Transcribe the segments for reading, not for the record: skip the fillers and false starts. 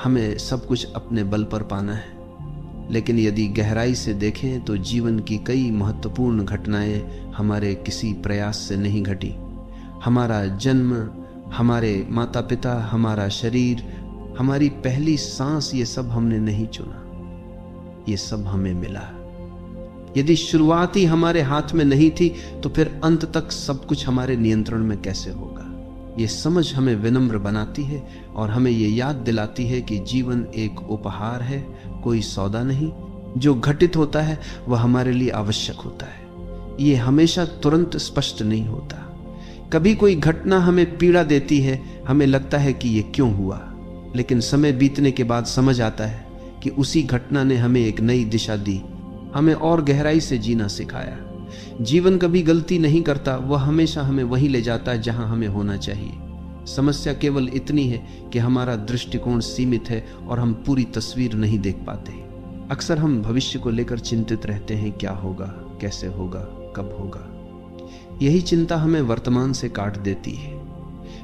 हमें सब कुछ अपने बल पर पाना है, लेकिन यदि गहराई से देखें तो जीवन की कई महत्वपूर्ण घटनाएं हमारे किसी प्रयास से नहीं घटी। हमारा जन्म, हमारे माता पिता, हमारा शरीर, हमारी पहली सांस, ये सब हमने नहीं चुना, ये सब हमें मिला। यदि शुरुआत ही हमारे हाथ में नहीं थी तो फिर अंत तक सब कुछ हमारे नियंत्रण में कैसे होगा। ये समझ हमें विनम्र बनाती है और हमें ये याद दिलाती है कि जीवन एक उपहार है, कोई सौदा नहीं। जो घटित होता है वह हमारे लिए आवश्यक होता है। ये हमेशा तुरंत स्पष्ट नहीं होता। कभी कोई घटना हमें पीड़ा देती है, हमें लगता है कि ये क्यों हुआ, लेकिन समय बीतने के बाद समझ आता है कि उसी घटना ने हमें एक नई दिशा दी, हमें और गहराई से जीना सिखाया। जीवन कभी गलती नहीं करता, वह हमेशा हमें वहीं ले जाता है जहां हमें होना चाहिए। समस्या केवल इतनी है कि हमारा दृष्टिकोण सीमित है और हम पूरी तस्वीर नहीं देख पाते। अक्सर हम भविष्य को लेकर चिंतित रहते हैं, क्या होगा, कैसे होगा, कब होगा। यही चिंता हमें वर्तमान से काट देती है।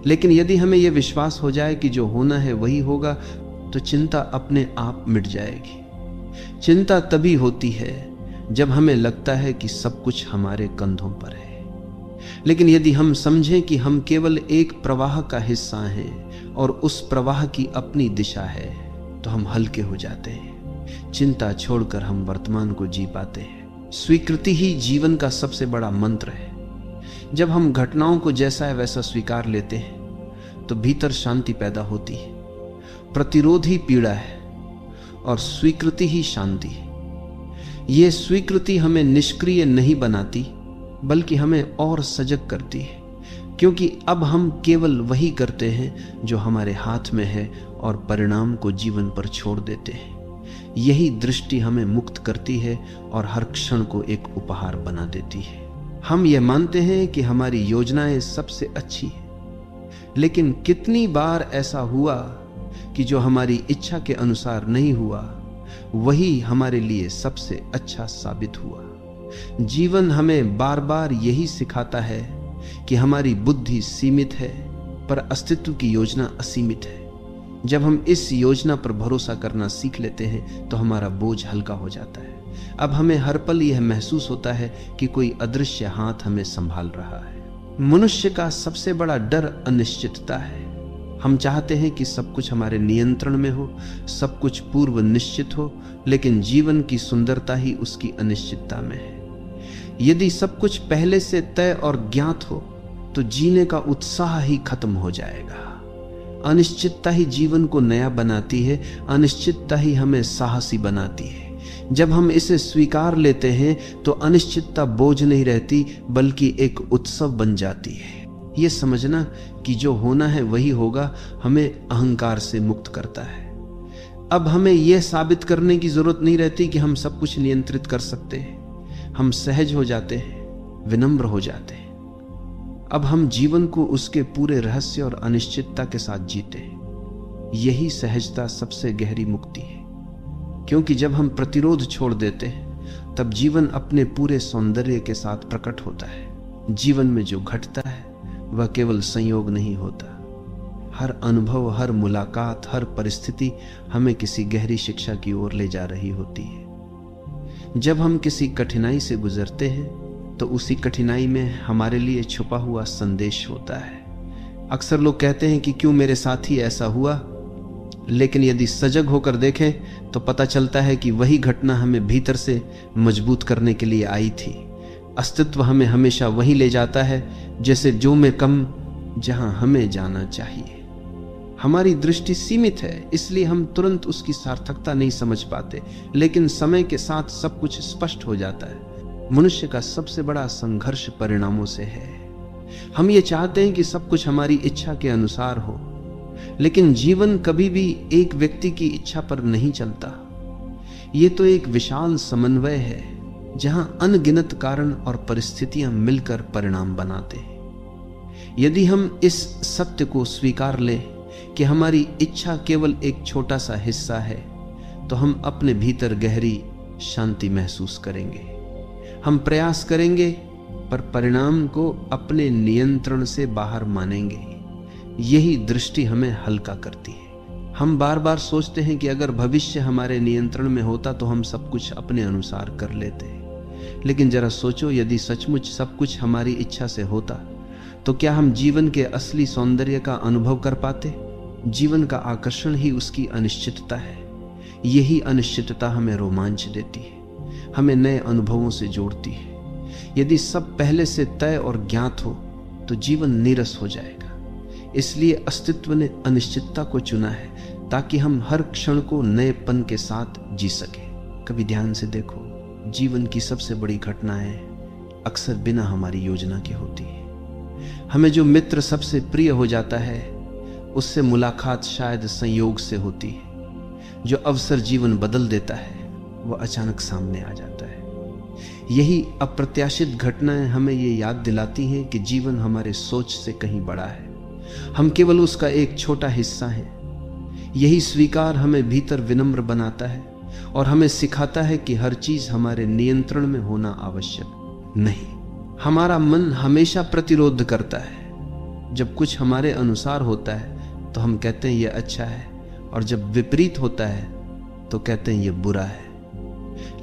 लेकिन यदि हमें यह विश्वास हो जाए कि जो होना है वही होगा, तो चिंता अपने आप मिट जाएगी। चिंता तभी होती है जब हमें लगता है कि सब कुछ हमारे कंधों पर है। लेकिन यदि हम समझें कि हम केवल एक प्रवाह का हिस्सा हैं और उस प्रवाह की अपनी दिशा है, तो हम हल्के हो जाते हैं। चिंता छोड़कर हम वर्तमान को जी पाते हैं। स्वीकृति ही जीवन का सबसे बड़ा मंत्र है। जब हम घटनाओं को जैसा है वैसा स्वीकार लेते हैं तो भीतर शांति पैदा होती है। प्रतिरोध ही पीड़ा है और स्वीकृति ही शांति है। ये स्वीकृति हमें निष्क्रिय नहीं बनाती, बल्कि हमें और सजग करती है, क्योंकि अब हम केवल वही करते हैं जो हमारे हाथ में है और परिणाम को जीवन पर छोड़ देते हैं। यही दृष्टि हमें मुक्त करती है और हर क्षण को एक उपहार बना देती है। हम ये मानते हैं कि हमारी योजनाएं सबसे अच्छी है, लेकिन कितनी बार ऐसा हुआ कि जो हमारी इच्छा के अनुसार नहीं हुआ वही हमारे लिए सबसे अच्छा साबित हुआ। जीवन हमें बार बार यही सिखाता है कि हमारी बुद्धि सीमित है, पर अस्तित्व की योजना असीमित है। जब हम इस योजना पर भरोसा करना सीख लेते हैं तो हमारा बोझ हल्का हो जाता है। अब हमें हर पल यह महसूस होता है कि कोई अदृश्य हाथ हमें संभाल रहा है। मनुष्य का सबसे बड़ा डर अनिश्चितता है। हम चाहते हैं कि सब कुछ हमारे नियंत्रण में हो, सब कुछ पूर्व निश्चित हो, लेकिन जीवन की सुंदरता ही उसकी अनिश्चितता में है। यदि सब कुछ पहले से तय और ज्ञात हो तो जीने का उत्साह ही खत्म हो जाएगा। अनिश्चितता ही जीवन को नया बनाती है, अनिश्चितता ही हमें साहसी बनाती है। जब हम इसे स्वीकार लेते हैं तो अनिश्चितता बोझ नहीं रहती, बल्कि एक उत्सव बन जाती है। ये समझना कि जो होना है वही होगा हमें अहंकार से मुक्त करता है। अब हमें यह साबित करने की जरूरत नहीं रहती कि हम सब कुछ नियंत्रित कर सकते हैं। हम सहज हो जाते हैं, विनम्र हो जाते हैं। अब हम जीवन को उसके पूरे रहस्य और अनिश्चितता के साथ जीते हैं। यही सहजता सबसे गहरी मुक्ति है, क्योंकि जब हम प्रतिरोध छोड़ देते हैं तब जीवन अपने पूरे सौंदर्य के साथ प्रकट होता है। जीवन में जो घटता है वह केवल संयोग नहीं होता। हर अनुभव, हर मुलाकात, हर परिस्थिति हमें किसी गहरी शिक्षा की ओर ले जा रही होती है। जब हम किसी कठिनाई से गुजरते हैं तो उसी कठिनाई में हमारे लिए छुपा हुआ संदेश होता है। अक्सर लोग कहते हैं कि क्यों मेरे साथ ही ऐसा हुआ, लेकिन यदि सजग होकर देखें तो पता चलता है कि वही घटना हमें भीतर से मजबूत करने के लिए आई थी। अस्तित्व हमें हमेशा वहीं ले जाता है जैसे जो में कम, जहां हमें जाना चाहिए। हमारी दृष्टि सीमित है, इसलिए हम तुरंत उसकी सार्थकता नहीं समझ पाते, लेकिन समय के साथ सब कुछ स्पष्ट हो जाता है। मनुष्य का सबसे बड़ा संघर्ष परिणामों से है। हम ये चाहते हैं कि सब कुछ हमारी इच्छा के अनुसार हो, लेकिन जीवन कभी भी एक व्यक्ति की इच्छा पर नहीं चलता। ये तो एक विशाल समन्वय है जहां अनगिनत कारण और परिस्थितियां मिलकर परिणाम बनाते हैं। यदि हम इस सत्य को स्वीकार लें कि हमारी इच्छा केवल एक छोटा सा हिस्सा है, तो हम अपने भीतर गहरी शांति महसूस करेंगे। हम प्रयास करेंगे पर परिणाम को अपने नियंत्रण से बाहर मानेंगे। यही दृष्टि हमें हल्का करती है। हम बार बार सोचते हैं कि अगर भविष्य हमारे नियंत्रण में होता तो हम सब कुछ अपने अनुसार कर लेते। लेकिन जरा सोचो, यदि सचमुच सब कुछ हमारी इच्छा से होता तो क्या हम जीवन के असली सौंदर्य का अनुभव कर पाते? जीवन का आकर्षण ही उसकी अनिश्चितता है। यही अनिश्चितता हमें रोमांच देती है, हमें नए अनुभवों से जोड़ती है। यदि सब पहले से तय और ज्ञात हो तो जीवन नीरस हो जाएगा। इसलिए अस्तित्व ने अनिश्चितता को चुना है ताकि हम हर क्षण को नएपन के साथ जी सके। कभी ध्यान से देखो, जीवन की सबसे बड़ी घटनाएं अक्सर बिना हमारी योजना के होती है। हमें जो मित्र सबसे प्रिय हो जाता है उससे मुलाकात शायद संयोग से होती है। जो अवसर जीवन बदल देता है वह अचानक सामने आ जाता है। यही अप्रत्याशित घटनाएं हमें ये याद दिलाती हैं कि जीवन हमारे सोच से कहीं बड़ा है, हम केवल उसका एक छोटा हिस्सा हैं। यही स्वीकार हमें भीतर विनम्र बनाता है और हमें सिखाता है कि हर चीज हमारे नियंत्रण में होना आवश्यक नहीं। हमारा मन हमेशा प्रतिरोध करता है। जब कुछ हमारे अनुसार होता है तो हम कहते हैं यह अच्छा है, और जब विपरीत होता है तो कहते हैं यह बुरा है।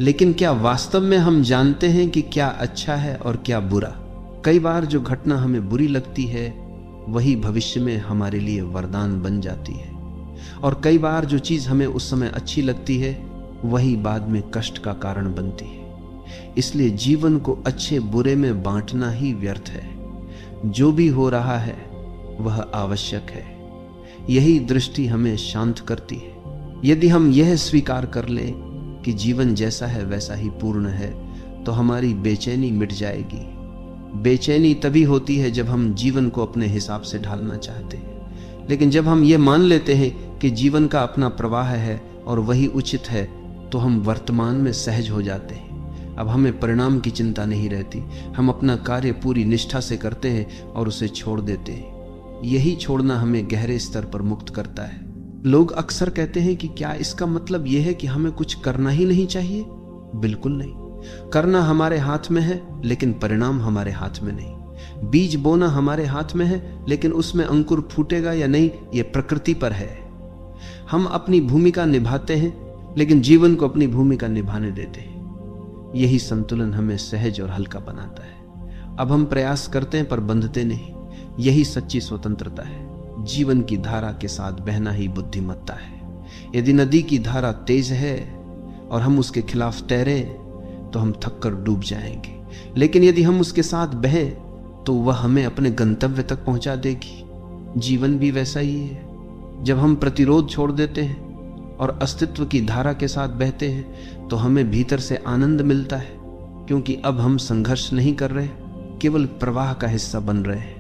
लेकिन क्या वास्तव में हम जानते हैं कि क्या अच्छा है और क्या बुरा? कई बार जो घटना हमें बुरी लगती है वही भविष्य में हमारे लिए वरदान बन जाती है, और कई बार जो चीज हमें उस समय अच्छी लगती है वही बाद में कष्ट का कारण बनती है। इसलिए जीवन को अच्छे बुरे में बांटना ही व्यर्थ है। जो भी हो रहा है वह आवश्यक है। यही दृष्टि हमें शांत करती है। यदि हम यह स्वीकार कर लें कि जीवन जैसा है वैसा ही पूर्ण है तो हमारी बेचैनी मिट जाएगी। बेचैनी तभी होती है जब हम जीवन को अपने हिसाब से ढालना चाहते हैं। लेकिन जब हम ये मान लेते हैं कि जीवन का अपना प्रवाह है और वही उचित है तो हम वर्तमान में सहज हो जाते हैं। अब हमें परिणाम की चिंता नहीं रहती। हम अपना कार्य पूरी निष्ठा से करते हैं और उसे छोड़ देते हैं। यही छोड़ना हमें गहरे स्तर पर मुक्त करता है। लोग अक्सर कहते हैं कि क्या इसका मतलब यह है कि हमें कुछ करना ही नहीं चाहिए? बिल्कुल नहीं। करना हमारे हाथ में है लेकिन परिणाम हमारे हाथ में नहीं। बीज बोना हमारे हाथ में है लेकिन उसमें अंकुर फूटेगा या नहीं यह प्रकृति पर है। हम अपनी भूमिका निभाते हैं लेकिन जीवन को अपनी भूमिका निभाने देते हैं। यही संतुलन हमें सहज और हल्का बनाता है। अब हम प्रयास करते हैं पर बंधते नहीं। यही सच्ची स्वतंत्रता है। जीवन की धारा के साथ बहना ही बुद्धिमत्ता है। यदि नदी की धारा तेज है और हम उसके खिलाफ तैरें तो हम थककर डूब जाएंगे, लेकिन यदि हम उसके साथ बहें तो वह हमें अपने गंतव्य तक पहुंचा देगी। जीवन भी वैसा ही है। जब हम प्रतिरोध छोड़ देते हैं और अस्तित्व की धारा के साथ बहते हैं तो हमें भीतर से आनंद मिलता है, क्योंकि अब हम संघर्ष नहीं कर रहे, केवल प्रवाह का हिस्सा बन रहे हैं।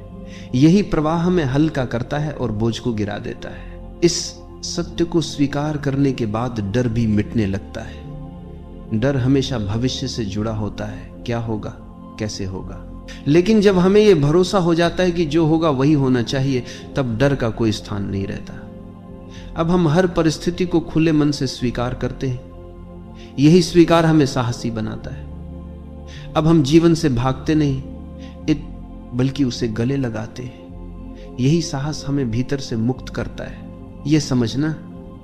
यही प्रवाह हमें हल्का करता है और बोझ को गिरा देता है। इस सत्य को स्वीकार करने के बाद डर भी मिटने लगता है। डर हमेशा भविष्य से जुड़ा होता है, क्या होगा, कैसे होगा। लेकिन जब हमें यह भरोसा हो जाता है कि जो होगा वही होना चाहिए, तब डर का कोई स्थान नहीं रहता। अब हम हर परिस्थिति को खुले मन से स्वीकार करते हैं। यही स्वीकार हमें साहसी बनाता है। अब हम जीवन से भागते नहीं बल्कि उसे गले लगाते हैं। यही साहस हमें भीतर से मुक्त करता है। यह समझना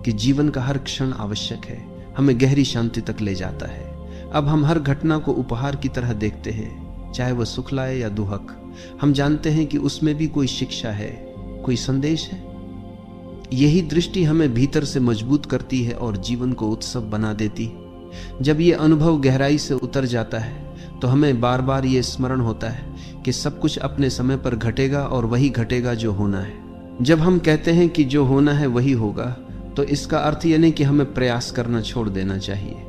कि जीवन का हर क्षण आवश्यक है हमें गहरी शांति तक ले जाता है। अब हम हर घटना को उपहार की तरह देखते हैं, चाहे वह सुख लाए या दुहक। हम जानते हैं कि उसमें भी कोई शिक्षा है, कोई संदेश है। यही दृष्टि हमें भीतर से मजबूत करती है और जीवन को उत्सव बना देती। जब यह अनुभव गहराई से उतर जाता है तो हमें बार बार ये स्मरण होता है कि सब कुछ अपने समय पर घटेगा और वही घटेगा जो होना है। जब हम कहते हैं कि जो होना है वही होगा तो इसका अर्थ यह नहीं कि हमें प्रयास करना छोड़ देना चाहिए।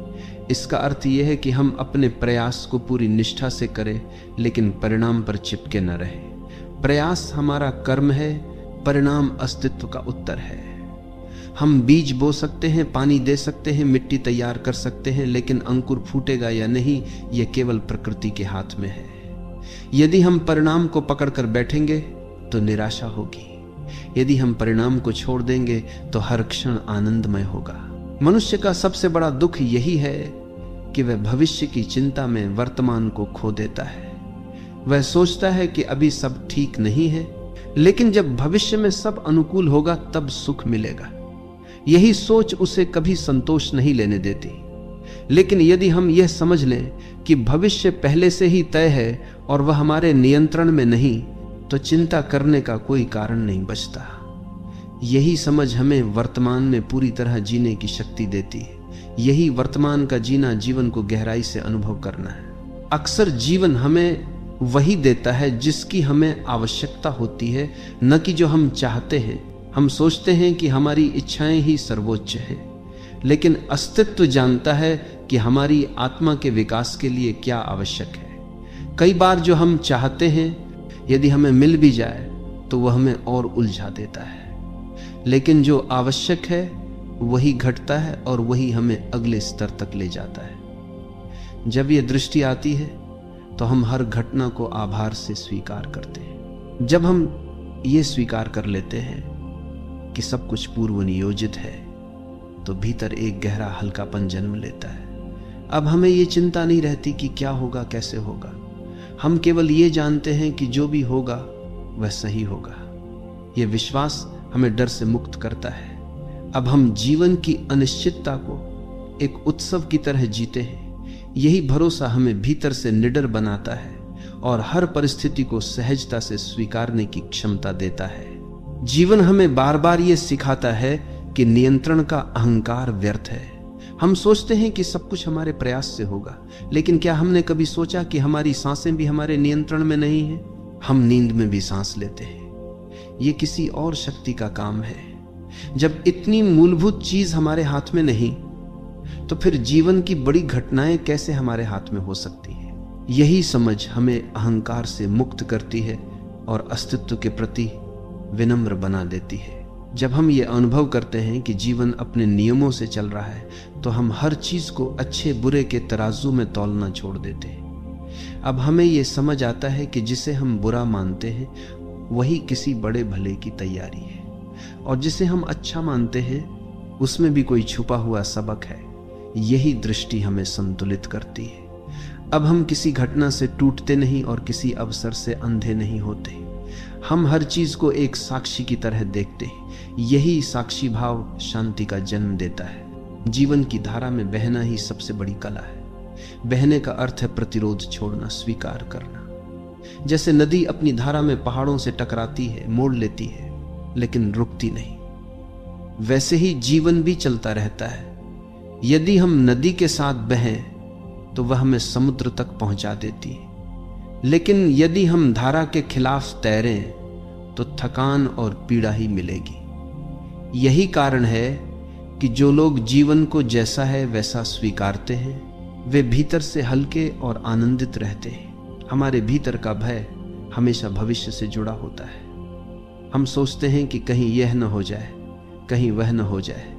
इसका अर्थ यह है कि हम अपने प्रयास को पूरी निष्ठा से करें लेकिन परिणाम पर चिपके न रहे। प्रयास हमारा कर्म है, परिणाम अस्तित्व का उत्तर है। हम बीज बो सकते हैं, पानी दे सकते हैं, मिट्टी तैयार कर सकते हैं, लेकिन अंकुर फूटेगा या नहीं यह केवल प्रकृति के हाथ में है। यदि हम परिणाम को पकड़कर बैठेंगे तो निराशा होगी। यदि हम परिणाम को छोड़ देंगे तो हर क्षण आनंदमय होगा। मनुष्य का सबसे बड़ा दुख यही है कि वह भविष्य की चिंता में वर्तमान को खो देता है। वह सोचता है कि अभी सब ठीक नहीं है, लेकिन जब भविष्य में सब अनुकूल होगा तब सुख मिलेगा। यही सोच उसे कभी संतोष नहीं लेने देती। लेकिन यदि हम यह समझ लें कि भविष्य पहले से ही तय है और वह हमारे नियंत्रण में नहीं, तो चिंता करने का कोई कारण नहीं बचता। यही समझ हमें वर्तमान में पूरी तरह जीने की शक्ति देती है। यही वर्तमान का जीना जीवन को गहराई से अनुभव करना है। अक्सर जीवन हमें वही देता है जिसकी हमें आवश्यकता होती है, न कि जो हम चाहते हैं। हम सोचते हैं कि हमारी इच्छाएं ही सर्वोच्च है, लेकिन अस्तित्व जानता है कि हमारी आत्मा के विकास के लिए क्या आवश्यक है। कई बार जो हम चाहते हैं यदि हमें मिल भी जाए तो वह हमें और उलझा देता है, लेकिन जो आवश्यक है वही घटता है और वही हमें अगले स्तर तक ले जाता है। जब यह दृष्टि आती है तो हम हर घटना को आभार से स्वीकार करते हैं। जब हम ये स्वीकार कर लेते हैं कि सब कुछ पूर्व नियोजित है, तो भीतर एक गहरा हल्कापन जन्म लेता है। अब हमें ये चिंता नहीं रहती कि क्या होगा, कैसे होगा। हम केवल ये जानते हैं कि जो भी होगा वह सही होगा। यह विश्वास हमें डर से मुक्त करता है। अब हम जीवन की अनिश्चितता को एक उत्सव की तरह जीते हैं। यही भरोसा हमें भीतर से निडर बनाता है और हर परिस्थिति को सहजता से स्वीकारने की क्षमता देता है। जीवन हमें बार बार ये सिखाता है कि नियंत्रण का अहंकार व्यर्थ है। हम सोचते हैं कि सब कुछ हमारे प्रयास से होगा, लेकिन क्या हमने कभी सोचा कि हमारी सांसें भी हमारे नियंत्रण में नहीं है? हम नींद में भी सांस लेते हैं, ये किसी और शक्ति का काम है। जब इतनी मूलभूत चीज हमारे हाथ में नहीं, तो फिर जीवन की बड़ी घटनाएं कैसे हमारे हाथ में हो सकती है? यही समझ हमें अहंकार से मुक्त करती है और अस्तित्व के प्रति विनम्र बना देती है। जब हम ये अनुभव करते हैं कि जीवन अपने नियमों से चल रहा है, तो हम हर चीज को अच्छे बुरे के तराजू में तौलना छोड़ देते हैं। अब हमें यह समझ आता है कि जिसे हम बुरा मानते हैं वही किसी बड़े भले की तैयारी है, और जिसे हम अच्छा मानते हैं उसमें भी कोई छुपा हुआ सबक है। यही दृष्टि हमें संतुलित करती है। अब हम किसी घटना से टूटते नहीं और किसी अवसर से अंधे नहीं होते। हम हर चीज को एक साक्षी की तरह देखते हैं। यही साक्षी भाव शांति का जन्म देता है। जीवन की धारा में बहना ही सबसे बड़ी कला है। बहने का अर्थ है प्रतिरोध छोड़ना, स्वीकार करना। जैसे नदी अपनी धारा में पहाड़ों से टकराती है, मोड़ लेती है, लेकिन रुकती नहीं, वैसे ही जीवन भी चलता रहता है। यदि हम नदी के साथ बहें तो वह हमें समुद्र तक पहुंचा देती है, लेकिन यदि हम धारा के खिलाफ तैरें तो थकान और पीड़ा ही मिलेगी। यही कारण है कि जो लोग जीवन को जैसा है वैसा स्वीकारते हैं, वे भीतर से हल्के और आनंदित रहते हैं। हमारे भीतर का भय हमेशा भविष्य से जुड़ा होता है। हम सोचते हैं कि कहीं यह न हो जाए, कहीं वह न हो जाए,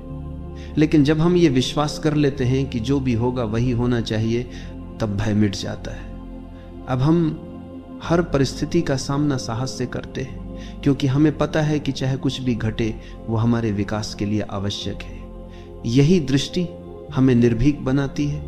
लेकिन जब हम ये विश्वास कर लेते हैं कि जो भी होगा वही होना चाहिए, तब भय मिट जाता है। अब हम हर परिस्थिति का सामना साहस से करते हैं, क्योंकि हमें पता है कि चाहे कुछ भी घटे वो हमारे विकास के लिए आवश्यक है। यही दृष्टि हमें निर्भीक बनाती है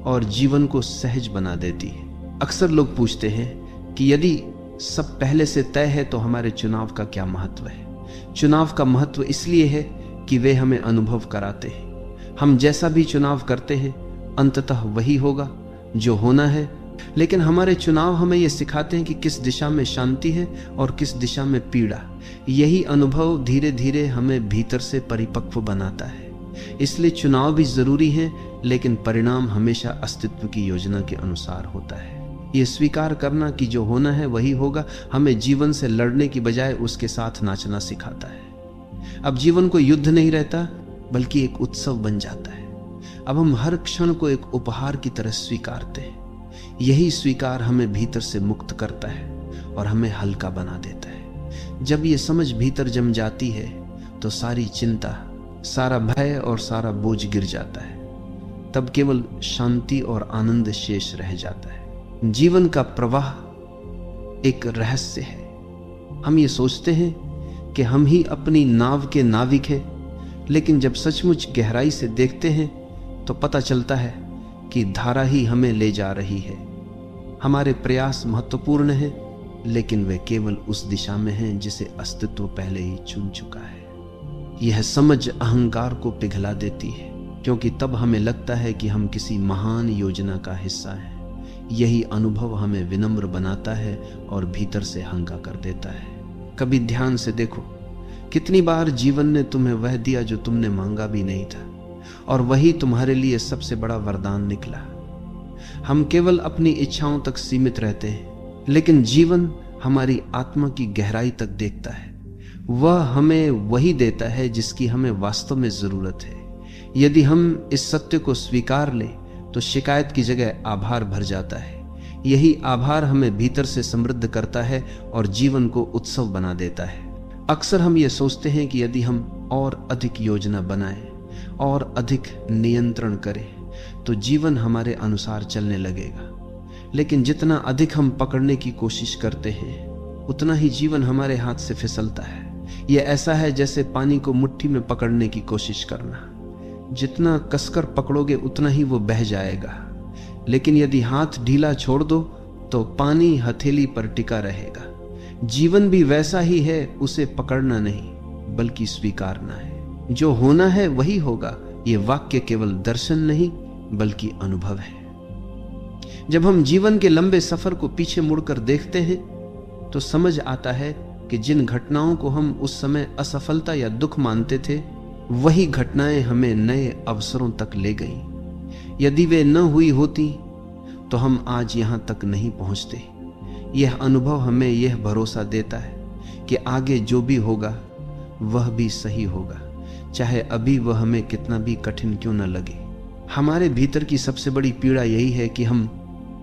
और जीवन को सहज बना देती है। अक्सर लोग पूछते हैं कि यदि सब पहले से तय है तो हमारे चुनाव का क्या महत्व है? चुनाव का महत्व इसलिए है कि वे हमें अनुभव कराते हैं। हम जैसा भी चुनाव करते हैं अंततः वही होगा जो होना है, लेकिन हमारे चुनाव हमें यह सिखाते हैं कि किस दिशा में शांति है और किस दिशा में पीड़ा। यही अनुभव धीरे धीरे हमें भीतर से परिपक्व बनाता है। इसलिए चुनाव भी जरूरी है, लेकिन परिणाम हमेशा अस्तित्व की योजना के अनुसार होता है। यह स्वीकार करना कि जो होना है वही होगा हमें जीवन से लड़ने की बजाय उसके साथ नाचना सिखाता है। अब जीवन को युद्ध नहीं रहता, बल्कि एक उत्सव बन जाता है। अब हम हर क्षण को एक उपहार की तरह स्वीकारते हैं। यही स्वीकार हमें भीतर से मुक्त करता है और हमें हल्का बना देता है। जब ये समझ भीतर जम जाती है तो सारी चिंता, सारा भय और सारा बोझ गिर जाता है। तब केवल शांति और आनंद शेष रह जाता है। जीवन का प्रवाह एक रहस्य है। हम ये सोचते हैं कि हम ही अपनी नाव के नाविक हैं, लेकिन जब सचमुच गहराई से देखते हैं तो पता चलता है कि धारा ही हमें ले जा रही है। हमारे प्रयास महत्वपूर्ण हैं, लेकिन वे केवल उस दिशा में हैं जिसे अस्तित्व पहले ही चुन चुका है। यह समझ अहंकार को पिघला देती है, क्योंकि तब हमें लगता है कि हम किसी महान योजना का हिस्सा हैं। यही अनुभव हमें विनम्र बनाता है और भीतर से हंगा कर देता है। कभी ध्यान से देखो, कितनी बार जीवन ने तुम्हें वह दिया जो तुमने मांगा भी नहीं था, और वही तुम्हारे लिए सबसे बड़ा वरदान निकला। हम केवल अपनी इच्छाओं तक सीमित रहते हैं, लेकिन जीवन हमारी आत्मा की गहराई तक देखता है। वह हमें वही देता है जिसकी हमें वास्तव में जरूरत है। यदि हम इस सत्य को स्वीकार लें तो शिकायत की जगह आभार भर जाता है। यही आभार हमें भीतर से समृद्ध करता है और जीवन को उत्सव बना देता है। अक्सर हम ये सोचते हैं कि यदि हम और अधिक योजना बनाएं और अधिक नियंत्रण करें तो जीवन हमारे अनुसार चलने लगेगा, लेकिन जितना अधिक हम पकड़ने की कोशिश करते हैं उतना ही जीवन हमारे हाथ से फिसलता है। यह ऐसा है जैसे पानी को मुट्ठी में पकड़ने की कोशिश करना। जितना कसकर पकड़ोगे उतना ही वो बह जाएगा, लेकिन यदि हाथ ढीला छोड़ दो तो पानी हथेली पर टिका रहेगा। जीवन भी वैसा ही है, उसे पकड़ना नहीं बल्कि स्वीकारना है। जो होना है वही होगा। ये वाक्य केवल दर्शन नहीं बल्कि अनुभव है। जब हम जीवन के लंबे सफर को पीछे मुड़कर देखते हैं तो समझ आता है कि जिन घटनाओं को हम उस समय असफलता या दुख मानते थे, वही घटनाएं हमें नए अवसरों तक ले गईं। यदि वे न हुई होती तो हम आज यहां तक नहीं पहुंचते। यह अनुभव हमें यह भरोसा देता है कि आगे जो भी होगा वह भी सही होगा, चाहे अभी वह हमें कितना भी कठिन क्यों न लगे। हमारे भीतर की सबसे बड़ी पीड़ा यही है कि हम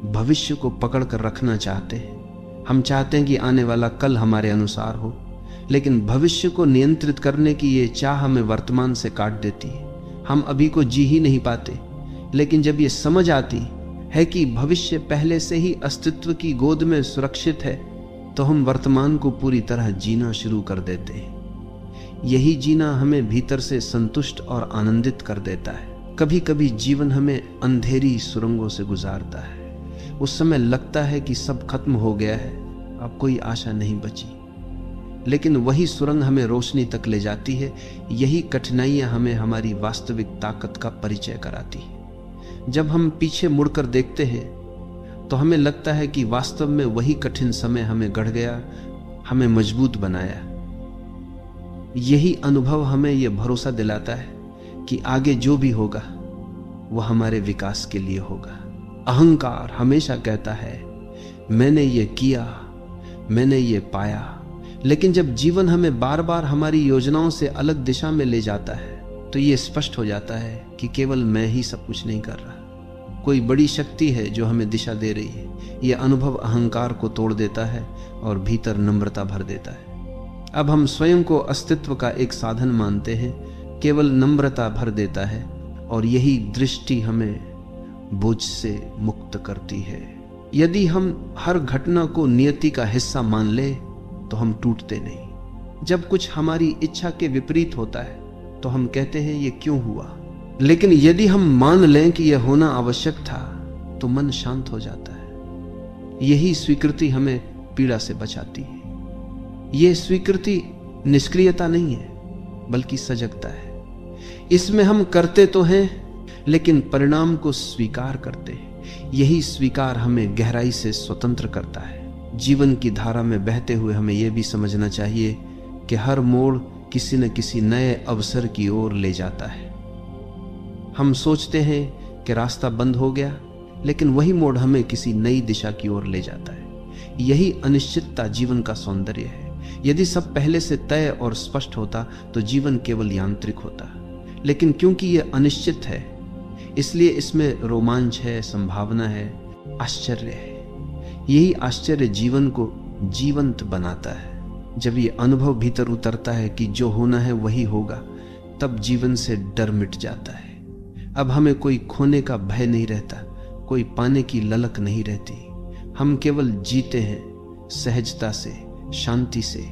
भविष्य को पकड़ कर रखना चाहते हैं। हम चाहते हैं कि आने वाला कल हमारे अनुसार हो, लेकिन भविष्य को नियंत्रित करने की ये चाह हमें वर्तमान से काट देती है। हम अभी को जी ही नहीं पाते, लेकिन जब ये समझ आती है कि भविष्य पहले से ही अस्तित्व की गोद में सुरक्षित है, तो हम वर्तमान को पूरी तरह जीना शुरू कर देते हैं। यही जीना हमें भीतर से संतुष्ट और आनंदित कर देता है। कभी कभी जीवन हमें अंधेरी सुरंगों से गुजारता है। उस समय लगता है कि सब खत्म हो गया है, अब कोई आशा नहीं बची, लेकिन वही सुरंग हमें रोशनी तक ले जाती है। यही कठिनाइयां हमें हमारी वास्तविक ताकत का परिचय कराती है। जब हम पीछे मुड़कर देखते हैं तो हमें लगता है कि वास्तव में वही कठिन समय हमें गढ़ गया, हमें मजबूत बनाया। यही अनुभव हमें यह भरोसा दिलाता है कि आगे जो भी होगा वह हमारे विकास के लिए होगा। अहंकार हमेशा कहता है मैंने ये किया, मैंने ये पाया, लेकिन जब जीवन हमें बार बार हमारी योजनाओं से अलग दिशा में ले जाता है तो ये स्पष्ट हो जाता है कि केवल मैं ही सब कुछ नहीं कर रहा, कोई बड़ी शक्ति है जो हमें दिशा दे रही है। यह अनुभव अहंकार को तोड़ देता है और भीतर नम्रता भर देता है। अब हम स्वयं को अस्तित्व का एक साधन मानते हैं, केवल नम्रता भर देता है, और यही दृष्टि हमें बोझ से मुक्त करती है। यदि हम हर घटना को नियति का हिस्सा मान ले तो हम टूटते नहीं। जब कुछ हमारी इच्छा के विपरीत होता है तो हम कहते हैं ये क्यों हुआ, लेकिन यदि हम मान लें कि यह होना आवश्यक था तो मन शांत हो जाता है। यही स्वीकृति हमें पीड़ा से बचाती है। यह स्वीकृति निष्क्रियता नहीं है बल्कि सजगता है। इसमें हम करते तो हैं लेकिन परिणाम को स्वीकार करते हैं। यही स्वीकार हमें गहराई से स्वतंत्र करता है। जीवन की धारा में बहते हुए हमें यह भी समझना चाहिए कि हर मोड़ किसी न किसी नए अवसर की ओर ले जाता है। हम सोचते हैं कि रास्ता बंद हो गया, लेकिन वही मोड़ हमें किसी नई दिशा की ओर ले जाता है। यही अनिश्चितता जीवन का सौंदर्य है। यदि सब पहले से तय और स्पष्ट होता तो जीवन केवल यांत्रिक होता, लेकिन क्योंकि यह अनिश्चित है इसलिए इसमें रोमांच है, संभावना है, आश्चर्य है। यही आश्चर्य जीवन को जीवंत बनाता है। जब ये अनुभव भीतर उतरता है कि जो होना है वही होगा, तब जीवन से डर मिट जाता है। अब हमें कोई खोने का भय नहीं रहता, कोई पाने की ललक नहीं रहती। हम केवल जीते हैं सहजता से, शांति से,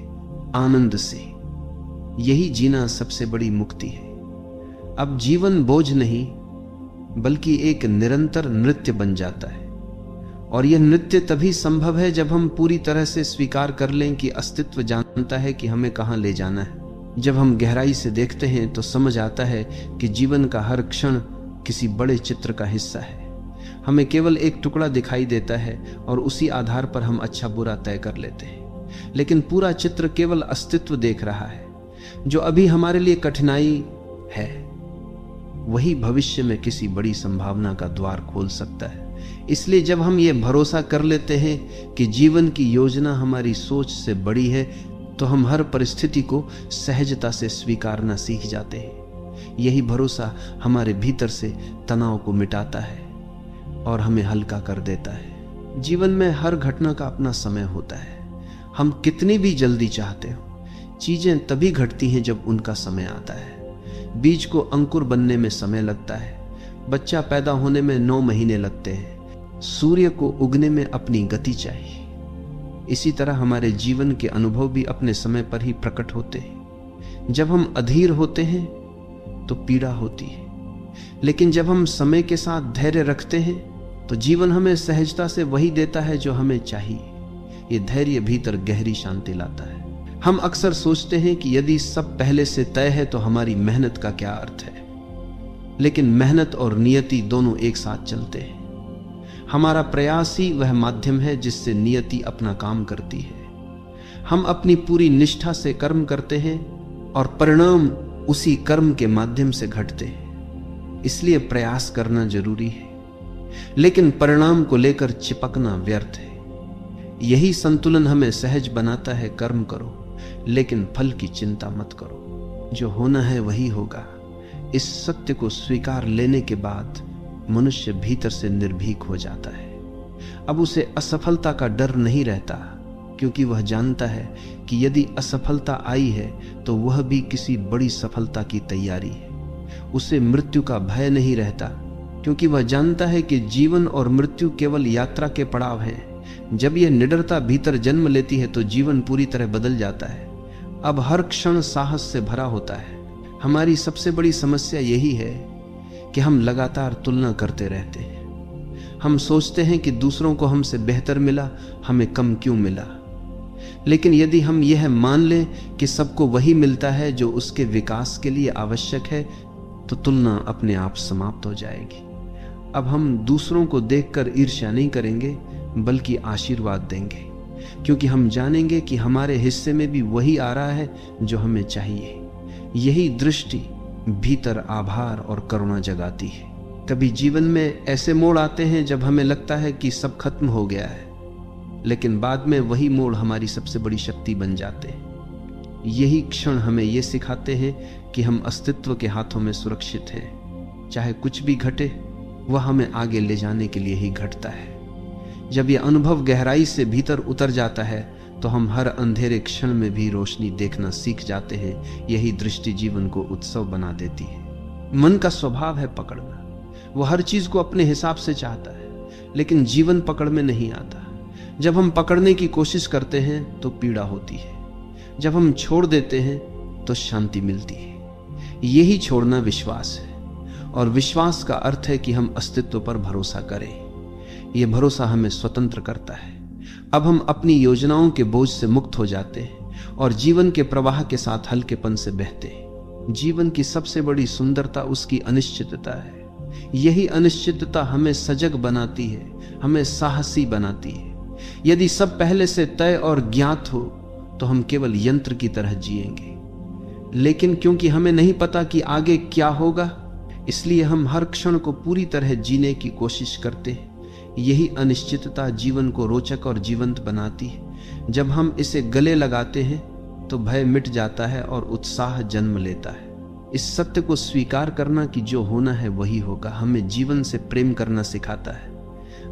आनंद से। यही जीना सबसे बड़ी मुक्ति है। अब जीवन बोझ नहीं बल्कि एक निरंतर नृत्य बन जाता है, और यह नृत्य तभी संभव है जब हम पूरी तरह से स्वीकार कर लें कि अस्तित्व जानता है कि हमें कहां ले जाना है। जब हम गहराई से देखते हैं तो समझ आता है कि जीवन का हर क्षण किसी बड़े चित्र का हिस्सा है। हमें केवल एक टुकड़ा दिखाई देता है और उसी आधार पर हम अच्छा बुरा तय कर लेते हैं, लेकिन पूरा चित्र केवल अस्तित्व देख रहा है। जो अभी हमारे लिए कठिनाई है वही भविष्य में किसी बड़ी संभावना का द्वार खोल सकता है। इसलिए जब हम ये भरोसा कर लेते हैं कि जीवन की योजना हमारी सोच से बड़ी है, तो हम हर परिस्थिति को सहजता से स्वीकारना सीख जाते हैं। यही भरोसा हमारे भीतर से तनाव को मिटाता है और हमें हल्का कर देता है। जीवन में हर घटना का अपना समय होता है। हम कितनी भी जल्दी चाहते हो, चीजें तभी घटती हैं जब उनका समय आता है। बीज को अंकुर बनने में समय लगता है, बच्चा पैदा होने में 9 महीने लगते हैं, सूर्य को उगने में अपनी गति चाहिए। इसी तरह हमारे जीवन के अनुभव भी अपने समय पर ही प्रकट होते हैं। जब हम अधीर होते हैं तो पीड़ा होती है, लेकिन जब हम समय के साथ धैर्य रखते हैं तो जीवन हमें सहजता से वही देता है जो हमें चाहिए। ये धैर्य भीतर गहरी शांति लाता है। हम अक्सर सोचते हैं कि यदि सब पहले से तय है तो हमारी मेहनत का क्या अर्थ है, लेकिन मेहनत और नियति दोनों एक साथ चलते हैं। हमारा प्रयास ही वह माध्यम है जिससे नियति अपना काम करती है। हम अपनी पूरी निष्ठा से कर्म करते हैं और परिणाम उसी कर्म के माध्यम से घटते हैं। इसलिए प्रयास करना जरूरी है, लेकिन परिणाम को लेकर चिपकना व्यर्थ है। यही संतुलन हमें सहज बनाता है। कर्म करो, लेकिन फल की चिंता मत करो। जो होना है वही होगा। इस सत्य को स्वीकार लेने के बाद मनुष्य भीतर से निर्भीक हो जाता है। अब उसे असफलता का डर नहीं रहता, क्योंकि वह जानता है कि यदि असफलता आई है तो वह भी किसी बड़ी सफलता की तैयारी है। उसे मृत्यु का भय नहीं रहता, क्योंकि वह जानता है कि जीवन और मृत्यु केवल यात्रा के पड़ाव हैं। जब यह निडरता भीतर जन्म लेती है तो जीवन पूरी तरह बदल जाता है। अब हर क्षण साहस से भरा होता है। हमारी सबसे बड़ी समस्या यही है कि हम लगातार तुलना करते रहते हैं। हम सोचते हैं कि दूसरों को हमसे बेहतर मिला, हमें कम क्यों मिला। लेकिन यदि हम यह मान लें कि सबको वही मिलता है जो उसके विकास के लिए आवश्यक है, तो तुलना अपने आप समाप्त हो जाएगी। अब हम दूसरों को देखकर ईर्ष्या नहीं करेंगे, बल्कि आशीर्वाद देंगे, क्योंकि हम जानेंगे कि हमारे हिस्से में भी वही आ रहा है जो हमें चाहिए। यही दृष्टि भीतर आभार और करुणा जगाती है। कभी जीवन में ऐसे मोड़ आते हैं जब हमें लगता है कि सब खत्म हो गया है, लेकिन बाद में वही मोड़ हमारी सबसे बड़ी शक्ति बन जाते हैं। यही क्षण हमें ये सिखाते हैं कि हम अस्तित्व के हाथों में सुरक्षित हैं। चाहे कुछ भी घटे, वह हमें आगे ले जाने के लिए ही घटता है। जब यह अनुभव गहराई से भीतर उतर जाता है तो हम हर अंधेरे क्षण में भी रोशनी देखना सीख जाते हैं। यही दृष्टि जीवन को उत्सव बना देती है। मन का स्वभाव है पकड़ना। वह हर चीज को अपने हिसाब से चाहता है, लेकिन जीवन पकड़ में नहीं आता। जब हम पकड़ने की कोशिश करते हैं तो पीड़ा होती है, जब हम छोड़ देते हैं तो शांति मिलती है। यही छोड़ना विश्वास है, और विश्वास का अर्थ है कि हम अस्तित्व पर भरोसा करें। यह भरोसा हमें स्वतंत्र करता है। अब हम अपनी योजनाओं के बोझ से मुक्त हो जाते हैं और जीवन के प्रवाह के साथ हल्केपन से बहते हैं। जीवन की सबसे बड़ी सुंदरता उसकी अनिश्चितता है। यही अनिश्चितता हमें सजग बनाती है, हमें साहसी बनाती है। यदि सब पहले से तय और ज्ञात हो तो हम केवल यंत्र की तरह जिएंगे, लेकिन क्योंकि हमें नहीं पता कि आगे क्या होगा, इसलिए हम हर क्षण को पूरी तरह जीने की कोशिश करते हैं। यही अनिश्चितता जीवन को रोचक और जीवंत बनाती है। जब हम इसे गले लगाते हैं तो भय मिट जाता है और उत्साह जन्म लेता है। इस सत्य को स्वीकार करना कि जो होना है वही होगा, हमें जीवन से प्रेम करना सिखाता है।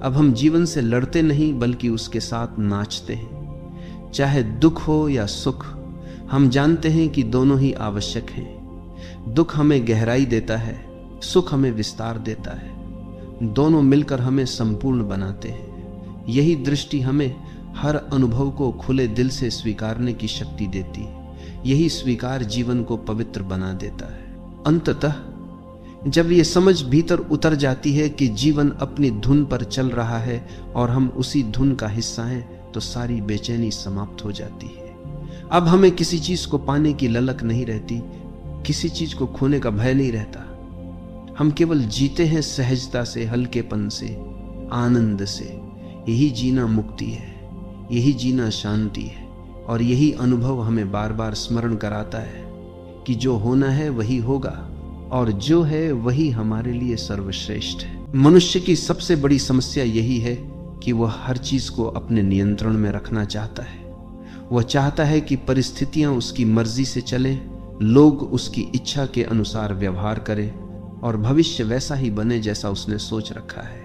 अब हम जीवन से लड़ते नहीं, बल्कि उसके साथ नाचते हैं। चाहे दुख हो या सुख, हम जानते हैं कि दोनों ही आवश्यक हैं। दुख हमें गहराई देता है, सुख हमें विस्तार देता है। दोनों मिलकर हमें संपूर्ण बनाते हैं। यही दृष्टि हमें हर अनुभव को खुले दिल से स्वीकारने की शक्ति देती है। यही स्वीकार जीवन को पवित्र बना देता है। अंततः जब ये समझ भीतर उतर जाती है कि जीवन अपनी धुन पर चल रहा है और हम उसी धुन का हिस्सा हैं, तो सारी बेचैनी समाप्त हो जाती है। अब हमें किसी चीज को पाने की ललक नहीं रहती, किसी चीज को खोने का भय नहीं रहता। हम केवल जीते हैं सहजता से, हल्केपन से, आनंद से। यही जीना मुक्ति है, यही जीना शांति है। और यही अनुभव हमें बार बार स्मरण कराता है कि जो होना है वही होगा, और जो है वही हमारे लिए सर्वश्रेष्ठ है। मनुष्य की सबसे बड़ी समस्या यही है कि वह हर चीज को अपने नियंत्रण में रखना चाहता है। वह चाहता है कि परिस्थितियां उसकी मर्जी से चलें, लोग उसकी इच्छा के अनुसार व्यवहार करें और भविष्य वैसा ही बने जैसा उसने सोच रखा है।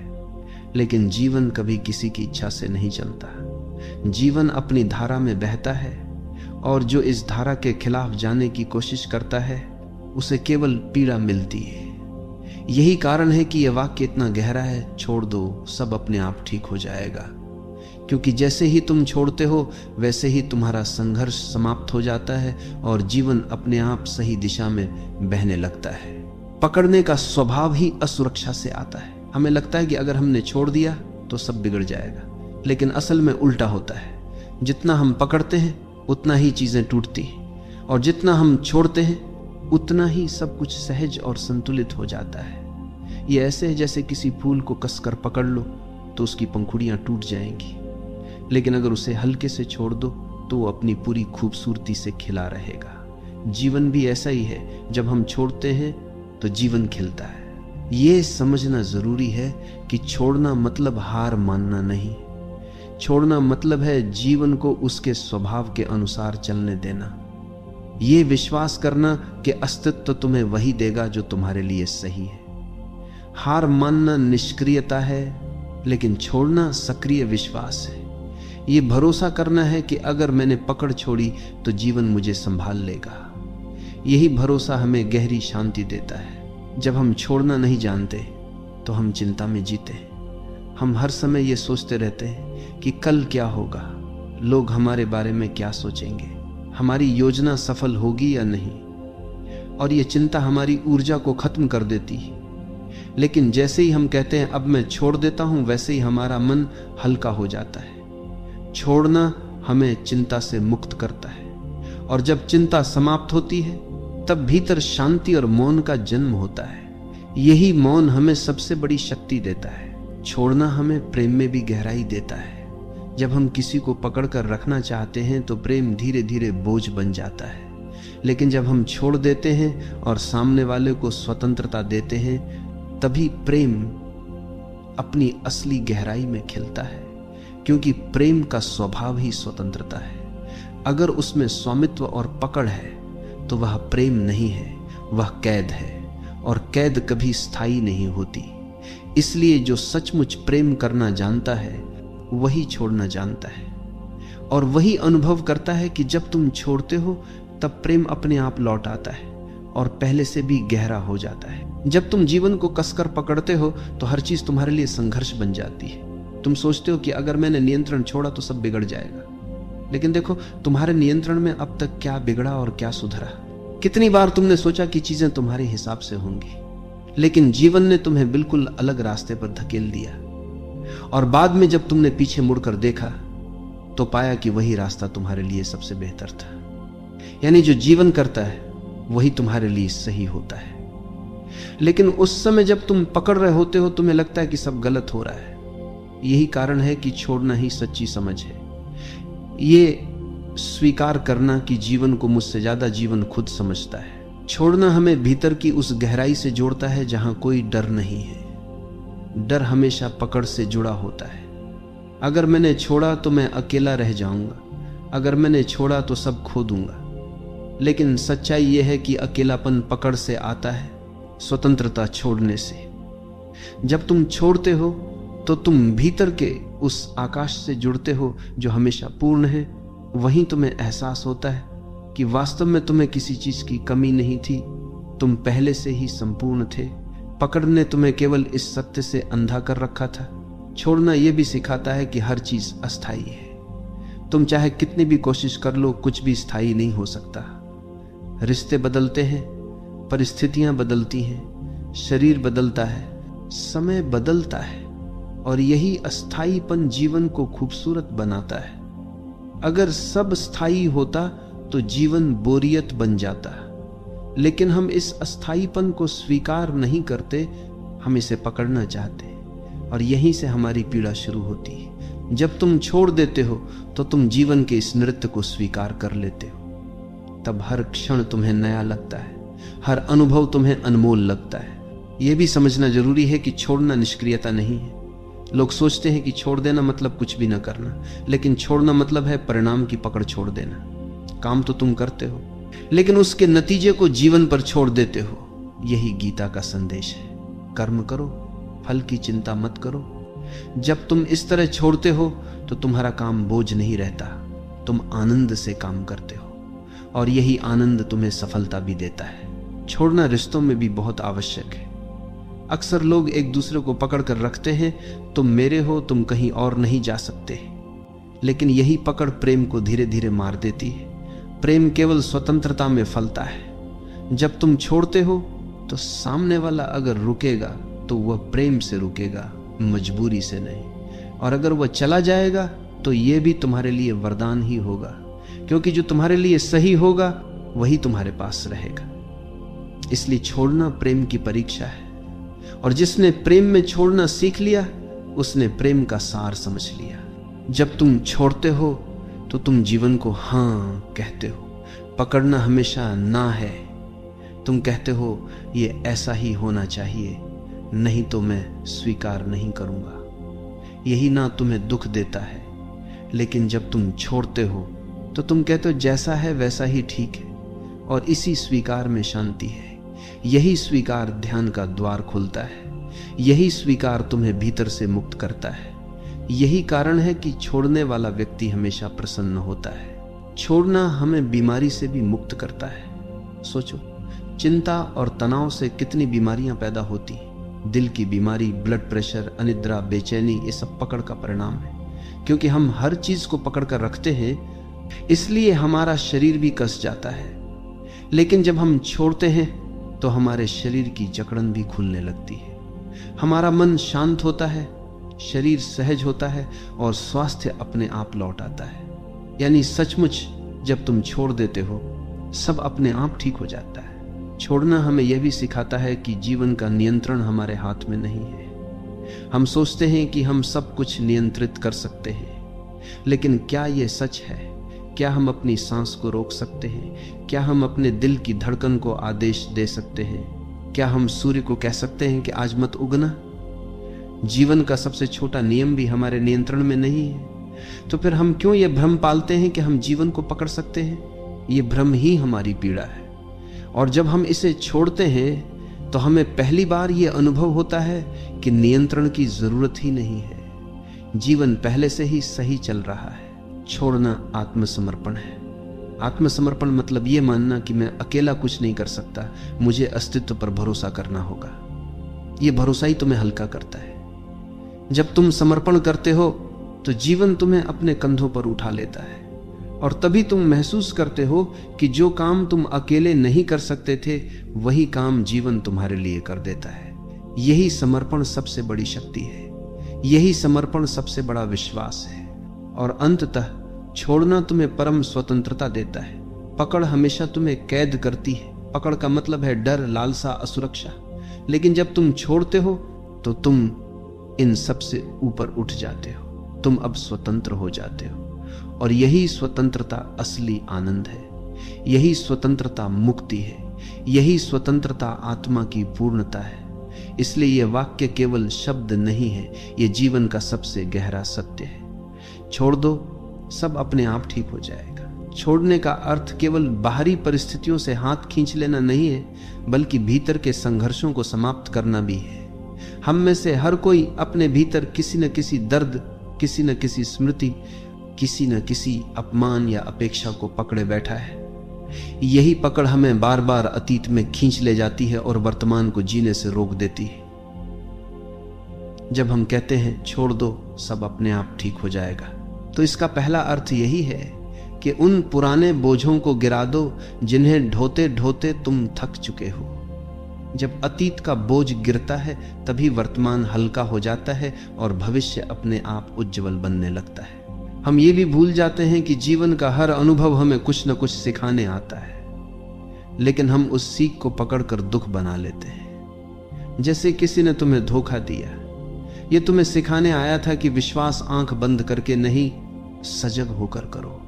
लेकिन जीवन कभी किसी की इच्छा से नहीं चलता। जीवन अपनी धारा में बहता है, और जो इस धारा के खिलाफ जाने की कोशिश करता है उसे केवल पीड़ा मिलती है। यही कारण है कि यह वाक्य इतना गहरा है, छोड़ दो, सब अपने आप ठीक हो जाएगा। क्योंकि जैसे ही तुम छोड़ते हो वैसे ही तुम्हारा संघर्ष समाप्त हो जाता है और जीवन अपने आप सही दिशा में बहने लगता है। पकड़ने का स्वभाव ही असुरक्षा से आता है। हमें लगता है कि अगर हमने छोड़ दिया तो सब बिगड़ जाएगा, लेकिन असल में उल्टा होता है। जितना हम पकड़ते हैं उतना ही चीजें टूटती हैं, और जितना हम छोड़ते हैं उतना ही सब कुछ सहज और संतुलित हो जाता है। ये ऐसे है जैसे किसी फूल को कसकर पकड़ लो तो उसकी पंखुड़ियां टूट जाएंगी, लेकिन अगर उसे हल्के से छोड़ दो तो वो अपनी पूरी खूबसूरती से खिला रहेगा। जीवन भी ऐसा ही है, जब हम छोड़ते हैं तो जीवन खिलता है। ये समझना जरूरी है कि छोड़ना मतलब हार मानना नहीं। छोड़ना मतलब है जीवन को उसके स्वभाव के अनुसार चलने देना। ये विश्वास करना कि अस्तित्व तुम्हें वही देगा जो तुम्हारे लिए सही है। हार मानना निष्क्रियता है, लेकिन छोड़ना सक्रिय विश्वास है। ये भरोसा करना है कि अगर मैंने पकड़ छोड़ी तो जीवन मुझे संभाल लेगा। यही भरोसा हमें गहरी शांति देता है। जब हम छोड़ना नहीं जानते तो हम चिंता में जीते हैं। हम हर समय ये सोचते रहते हैं कि कल क्या होगा, लोग हमारे बारे में क्या सोचेंगे, हमारी योजना सफल होगी या नहीं, और ये चिंता हमारी ऊर्जा को खत्म कर देती है। लेकिन जैसे ही हम कहते हैं अब मैं छोड़ देता हूं, वैसे ही हमारा मन हल्का हो जाता है। छोड़ना हमें चिंता से मुक्त करता है, और जब चिंता समाप्त होती है तब भीतर शांति और मौन का जन्म होता है। यही मौन हमें सबसे बड़ी शक्ति देता है। छोड़ना हमें प्रेम में भी गहराई देता है। जब हम किसी को पकड़कर रखना चाहते हैं तो प्रेम धीरे धीरे बोझ बन जाता है, लेकिन जब हम छोड़ देते हैं और सामने वाले को स्वतंत्रता देते हैं तभी प्रेम अपनी असली गहराई में खिलता है, क्योंकि प्रेम का स्वभाव ही स्वतंत्रता है। अगर उसमें स्वामित्व और पकड़ है तो वह प्रेम नहीं है, वह कैद है, और कैद कभी स्थायी नहीं होती। इसलिए जो सचमुच प्रेम करना जानता है वही छोड़ना जानता है, और वही अनुभव करता है कि जब तुम छोड़ते हो तब प्रेम अपने आप लौट आता है और पहले से भी गहरा हो जाता है। जब तुम जीवन को कसकर पकड़ते हो तो हर चीज तुम्हारे लिए संघर्ष बन जाती है। तुम सोचते हो कि अगर मैंने नियंत्रण छोड़ा तो सब बिगड़ जाएगा, लेकिन देखो तुम्हारे नियंत्रण में अब तक क्या बिगड़ा और क्या सुधरा। कितनी बार तुमने सोचा कि चीजें तुम्हारे हिसाब से होंगी, लेकिन जीवन ने तुम्हें बिल्कुल अलग रास्ते पर धकेल दिया, और बाद में जब तुमने पीछे मुड़कर देखा तो पाया कि वही रास्ता तुम्हारे लिए सबसे बेहतर था। यानी जो जीवन करता है वही तुम्हारे लिए सही होता है। लेकिन उस समय जब तुम पकड़ रहे होते हो तुम्हें लगता है कि सब गलत हो रहा है। यही कारण है कि छोड़ना ही सच्ची समझ है। ये स्वीकार करना कि जीवन को मुझसे ज्यादा जीवन खुद समझता है। छोड़ना हमें भीतर की उस गहराई से जोड़ता है जहां कोई डर नहीं है। डर हमेशा पकड़ से जुड़ा होता है। अगर मैंने छोड़ा तो मैं अकेला रह जाऊंगा, अगर मैंने छोड़ा तो सब खो दूंगा। लेकिन सच्चाई यह है कि अकेलापन पकड़ से आता है, स्वतंत्रता छोड़ने से। जब तुम छोड़ते हो तो तुम भीतर के उस आकाश से जुड़ते हो जो हमेशा पूर्ण है। वहीं तुम्हें एहसास होता है कि वास्तव में तुम्हें किसी चीज की कमी नहीं थी, तुम पहले से ही संपूर्ण थे। पकड़ ने तुम्हें केवल इस सत्य से अंधा कर रखा था। छोड़ना यह भी सिखाता है कि हर चीज अस्थायी है। तुम चाहे कितनी भी कोशिश कर लो, कुछ भी स्थायी नहीं हो सकता। रिश्ते बदलते हैं, परिस्थितियां बदलती हैं, शरीर बदलता है, समय बदलता है, और यही अस्थायीपन जीवन को खूबसूरत बनाता है। अगर सब स्थायी होता तो जीवन बोरियत बन जाता। लेकिन हम इस अस्थाईपन को स्वीकार नहीं करते, हम इसे पकड़ना चाहते, और यहीं से हमारी पीड़ा शुरू होती है। जब तुम छोड़ देते हो तो तुम जीवन के इस नृत्य को स्वीकार कर लेते हो। तब हर क्षण तुम्हें नया लगता है, हर अनुभव तुम्हें अनमोल लगता है। यह भी समझना जरूरी है कि छोड़ना निष्क्रियता नहीं है। लोग सोचते हैं कि छोड़ देना मतलब कुछ भी ना करना, लेकिन छोड़ना मतलब है परिणाम की पकड़ छोड़ देना। काम तो तुम करते हो, लेकिन उसके नतीजे को जीवन पर छोड़ देते हो। यही गीता का संदेश है। कर्म करो, फल की चिंता मत करो। जब तुम इस तरह छोड़ते हो तो तुम्हारा काम बोझ नहीं रहता, तुम आनंद से काम करते हो, और यही आनंद तुम्हें सफलता भी देता है। छोड़ना रिश्तों में भी बहुत आवश्यक है। अक्सर लोग एक दूसरे को पकड़ कर रखते हैं, तुम मेरे हो, तुम कहीं और नहीं जा सकते। लेकिन यही पकड़ प्रेम को धीरे धीरे मार देती है। प्रेम केवल स्वतंत्रता में फलता है। जब तुम छोड़ते हो तो सामने वाला अगर रुकेगा तो वह प्रेम से रुकेगा, मजबूरी से नहीं। और अगर वह चला जाएगा तो यह भी तुम्हारे लिए वरदान ही होगा, क्योंकि जो तुम्हारे लिए सही होगा वही तुम्हारे पास रहेगा। इसलिए छोड़ना प्रेम की परीक्षा है, और जिसने प्रेम में छोड़ना सीख लिया उसने प्रेम का सार समझ लिया। जब तुम छोड़ते हो तो तुम जीवन को हाँ कहते हो। पकड़ना हमेशा ना है। तुम कहते हो ये ऐसा ही होना चाहिए, नहीं तो मैं स्वीकार नहीं करूंगा। यही ना तुम्हें दुख देता है। लेकिन जब तुम छोड़ते हो तो तुम कहते हो जैसा है वैसा ही ठीक है, और इसी स्वीकार में शांति है। यही स्वीकार ध्यान का द्वार खोलता है। यही स्वीकार तुम्हें भीतर से मुक्त करता है। यही कारण है कि छोड़ने वाला व्यक्ति हमेशा प्रसन्न होता है। छोड़ना हमें बीमारी से भी मुक्त करता है। सोचो, चिंता और तनाव से कितनी बीमारियां पैदा होती हैं। दिल की बीमारी, ब्लड प्रेशर, अनिद्रा, बेचैनी, ये सब पकड़ का परिणाम है। क्योंकि हम हर चीज को पकड़ कर रखते हैं, इसलिए हमारा शरीर भी कस जाता है। लेकिन जब हम छोड़ते हैं तो हमारे शरीर की जकड़न भी खुलने लगती है। हमारा मन शांत होता है, शरीर सहज होता है, और स्वास्थ्य अपने आप लौट आता है। यानी सचमुच जब तुम छोड़ देते हो सब अपने आप ठीक हो जाता है। छोड़ना हमें यह भी सिखाता है कि जीवन का नियंत्रण हमारे हाथ में नहीं है। हम सोचते हैं कि हम सब कुछ नियंत्रित कर सकते हैं, लेकिन क्या यह सच है? क्या हम अपनी सांस को रोक सकते हैं? क्या हम अपने दिल की धड़कन को आदेश दे सकते हैं? क्या हम सूर्य को कह सकते हैं कि आज मत उगना? जीवन का सबसे छोटा नियम भी हमारे नियंत्रण में नहीं है। तो फिर हम क्यों यह भ्रम पालते हैं कि हम जीवन को पकड़ सकते हैं? यह भ्रम ही हमारी पीड़ा है। और जब हम इसे छोड़ते हैं तो हमें पहली बार यह अनुभव होता है कि नियंत्रण की जरूरत ही नहीं है। जीवन पहले से ही सही चल रहा है। छोड़ना आत्मसमर्पण है। आत्मसमर्पण मतलब यह मानना कि मैं अकेला कुछ नहीं कर सकता, मुझे अस्तित्व पर भरोसा करना होगा। यह भरोसा ही तुम्हें हल्का करता है। जब तुम समर्पण करते हो तो जीवन तुम्हें अपने कंधों पर उठा लेता है, और तभी तुम महसूस करते हो कि जो काम तुम अकेले नहीं कर सकते थे वही काम जीवन तुम्हारे लिए कर देता है। यही समर्पण सबसे बड़ी शक्ति है। यही समर्पण सबसे बड़ा विश्वास है। और अंततः छोड़ना तुम्हें परम स्वतंत्रता देता है। पकड़ हमेशा तुम्हें कैद करती है। पकड़ का मतलब है डर, लालसा, असुरक्षा। लेकिन जब तुम छोड़ते हो तो तुम इन सब से ऊपर उठ जाते हो। तुम अब स्वतंत्र हो जाते हो, और यही स्वतंत्रता असली आनंद है। यही स्वतंत्रता मुक्ति है। यही स्वतंत्रता आत्मा की पूर्णता है। इसलिए यह वाक्य केवल शब्द नहीं है, यह जीवन का सबसे गहरा सत्य है। छोड़ दो, सब अपने आप ठीक हो जाएगा। छोड़ने का अर्थ केवल बाहरी परिस्थितियों से हाथ खींच लेना नहीं है, बल्कि भीतर के संघर्षों को समाप्त करना भी है। हम में से हर कोई अपने भीतर किसी न किसी दर्द, किसी न किसी स्मृति, किसी न किसी अपमान या अपेक्षा को पकड़े बैठा है। यही पकड़ हमें बार बार अतीत में खींच ले जाती है और वर्तमान को जीने से रोक देती है। जब हम कहते हैं छोड़ दो, सब अपने आप ठीक हो जाएगा, तो इसका पहला अर्थ यही है कि उन पुराने बोझों को गिरा दो जिन्हें ढोते ढोते तुम थक चुके हो। जब अतीत का बोझ गिरता है तभी वर्तमान हल्का हो जाता है और भविष्य अपने आप उज्जवल बनने लगता है। हम ये भी भूल जाते हैं कि जीवन का हर अनुभव हमें कुछ न कुछ सिखाने आता है, लेकिन हम उस सीख को पकड़कर दुख बना लेते हैं। जैसे किसी ने तुम्हें धोखा दिया, ये तुम्हें सिखाने आया था कि विश्वास आंख बंद करके नहीं, सजग होकर करो,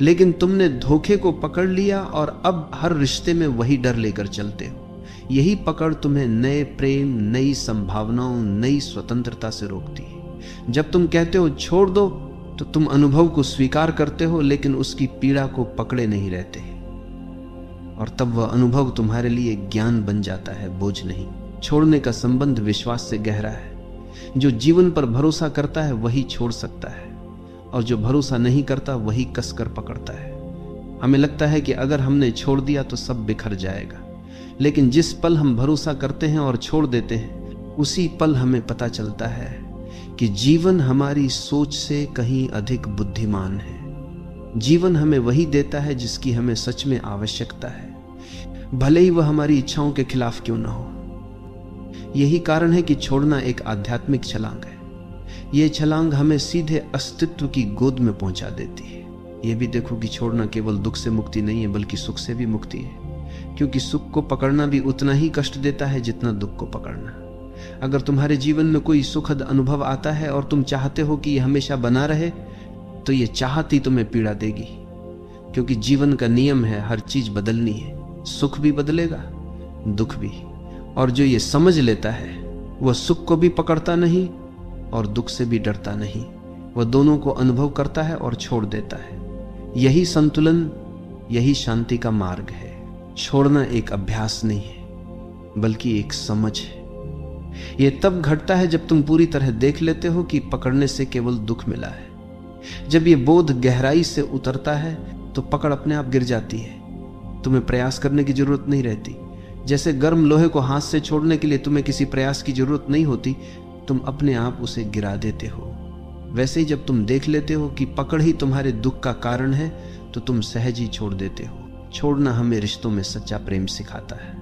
लेकिन तुमने धोखे को पकड़ लिया और अब हर रिश्ते में वही डर लेकर चलते हो। यही पकड़ तुम्हें नए प्रेम, नई संभावनाओं, नई स्वतंत्रता से रोकती है। जब तुम कहते हो छोड़ दो, तो तुम अनुभव को स्वीकार करते हो, लेकिन उसकी पीड़ा को पकड़े नहीं रहते, और तब वह अनुभव तुम्हारे लिए ज्ञान बन जाता है, बोझ नहीं। छोड़ने का संबंध विश्वास से गहरा है। जो जीवन पर भरोसा करता है वही छोड़ सकता है, और जो भरोसा नहीं करता वही कसकर पकड़ता है। हमें लगता है कि अगर हमने छोड़ दिया तो सब बिखर जाएगा, लेकिन जिस पल हम भरोसा करते हैं और छोड़ देते हैं, उसी पल हमें पता चलता है कि जीवन हमारी सोच से कहीं अधिक बुद्धिमान है। जीवन हमें वही देता है जिसकी हमें सच में आवश्यकता है, भले ही वह हमारी इच्छाओं के खिलाफ क्यों न हो। यही कारण है कि छोड़ना एक आध्यात्मिक छलांग है। यह छलांग हमें सीधे अस्तित्व की गोद में पहुंचा देती है। यह भी देखो कि छोड़ना केवल दुख से मुक्ति नहीं है, बल्कि सुख से भी मुक्ति है, क्योंकि सुख को पकड़ना भी उतना ही कष्ट देता है जितना दुख को पकड़ना। अगर तुम्हारे जीवन में कोई सुखद अनुभव आता है और तुम चाहते हो कि यह हमेशा बना रहे, तो यह चाहत ही तुम्हें पीड़ा देगी, क्योंकि जीवन का नियम है हर चीज बदलनी है। सुख भी बदलेगा, दुख भी, और जो ये समझ लेता है वह सुख को भी पकड़ता नहीं और दुख से भी डरता नहीं। वह दोनों को अनुभव करता है और छोड़ देता है। यही संतुलन, यही शांति का मार्ग है। छोड़ना एक अभ्यास नहीं है, बल्कि एक समझ है। यह तब घटता है जब तुम पूरी तरह देख लेते हो कि पकड़ने से केवल दुख मिला है। जब यह बोध गहराई से उतरता है तो पकड़ अपने आप गिर जाती है। तुम्हें प्रयास करने की जरूरत नहीं रहती। जैसे गर्म लोहे को हाथ से छोड़ने के लिए तुम्हें किसी प्रयास की जरूरत नहीं होती, तुम अपने आप उसे गिरा देते हो। वैसे ही जब तुम देख लेते हो कि पकड़ ही तुम्हारे दुख का कारण है, तो तुम सहज ही छोड़ देते हो। छोड़ना हमें रिश्तों में सच्चा प्रेम सिखाता है।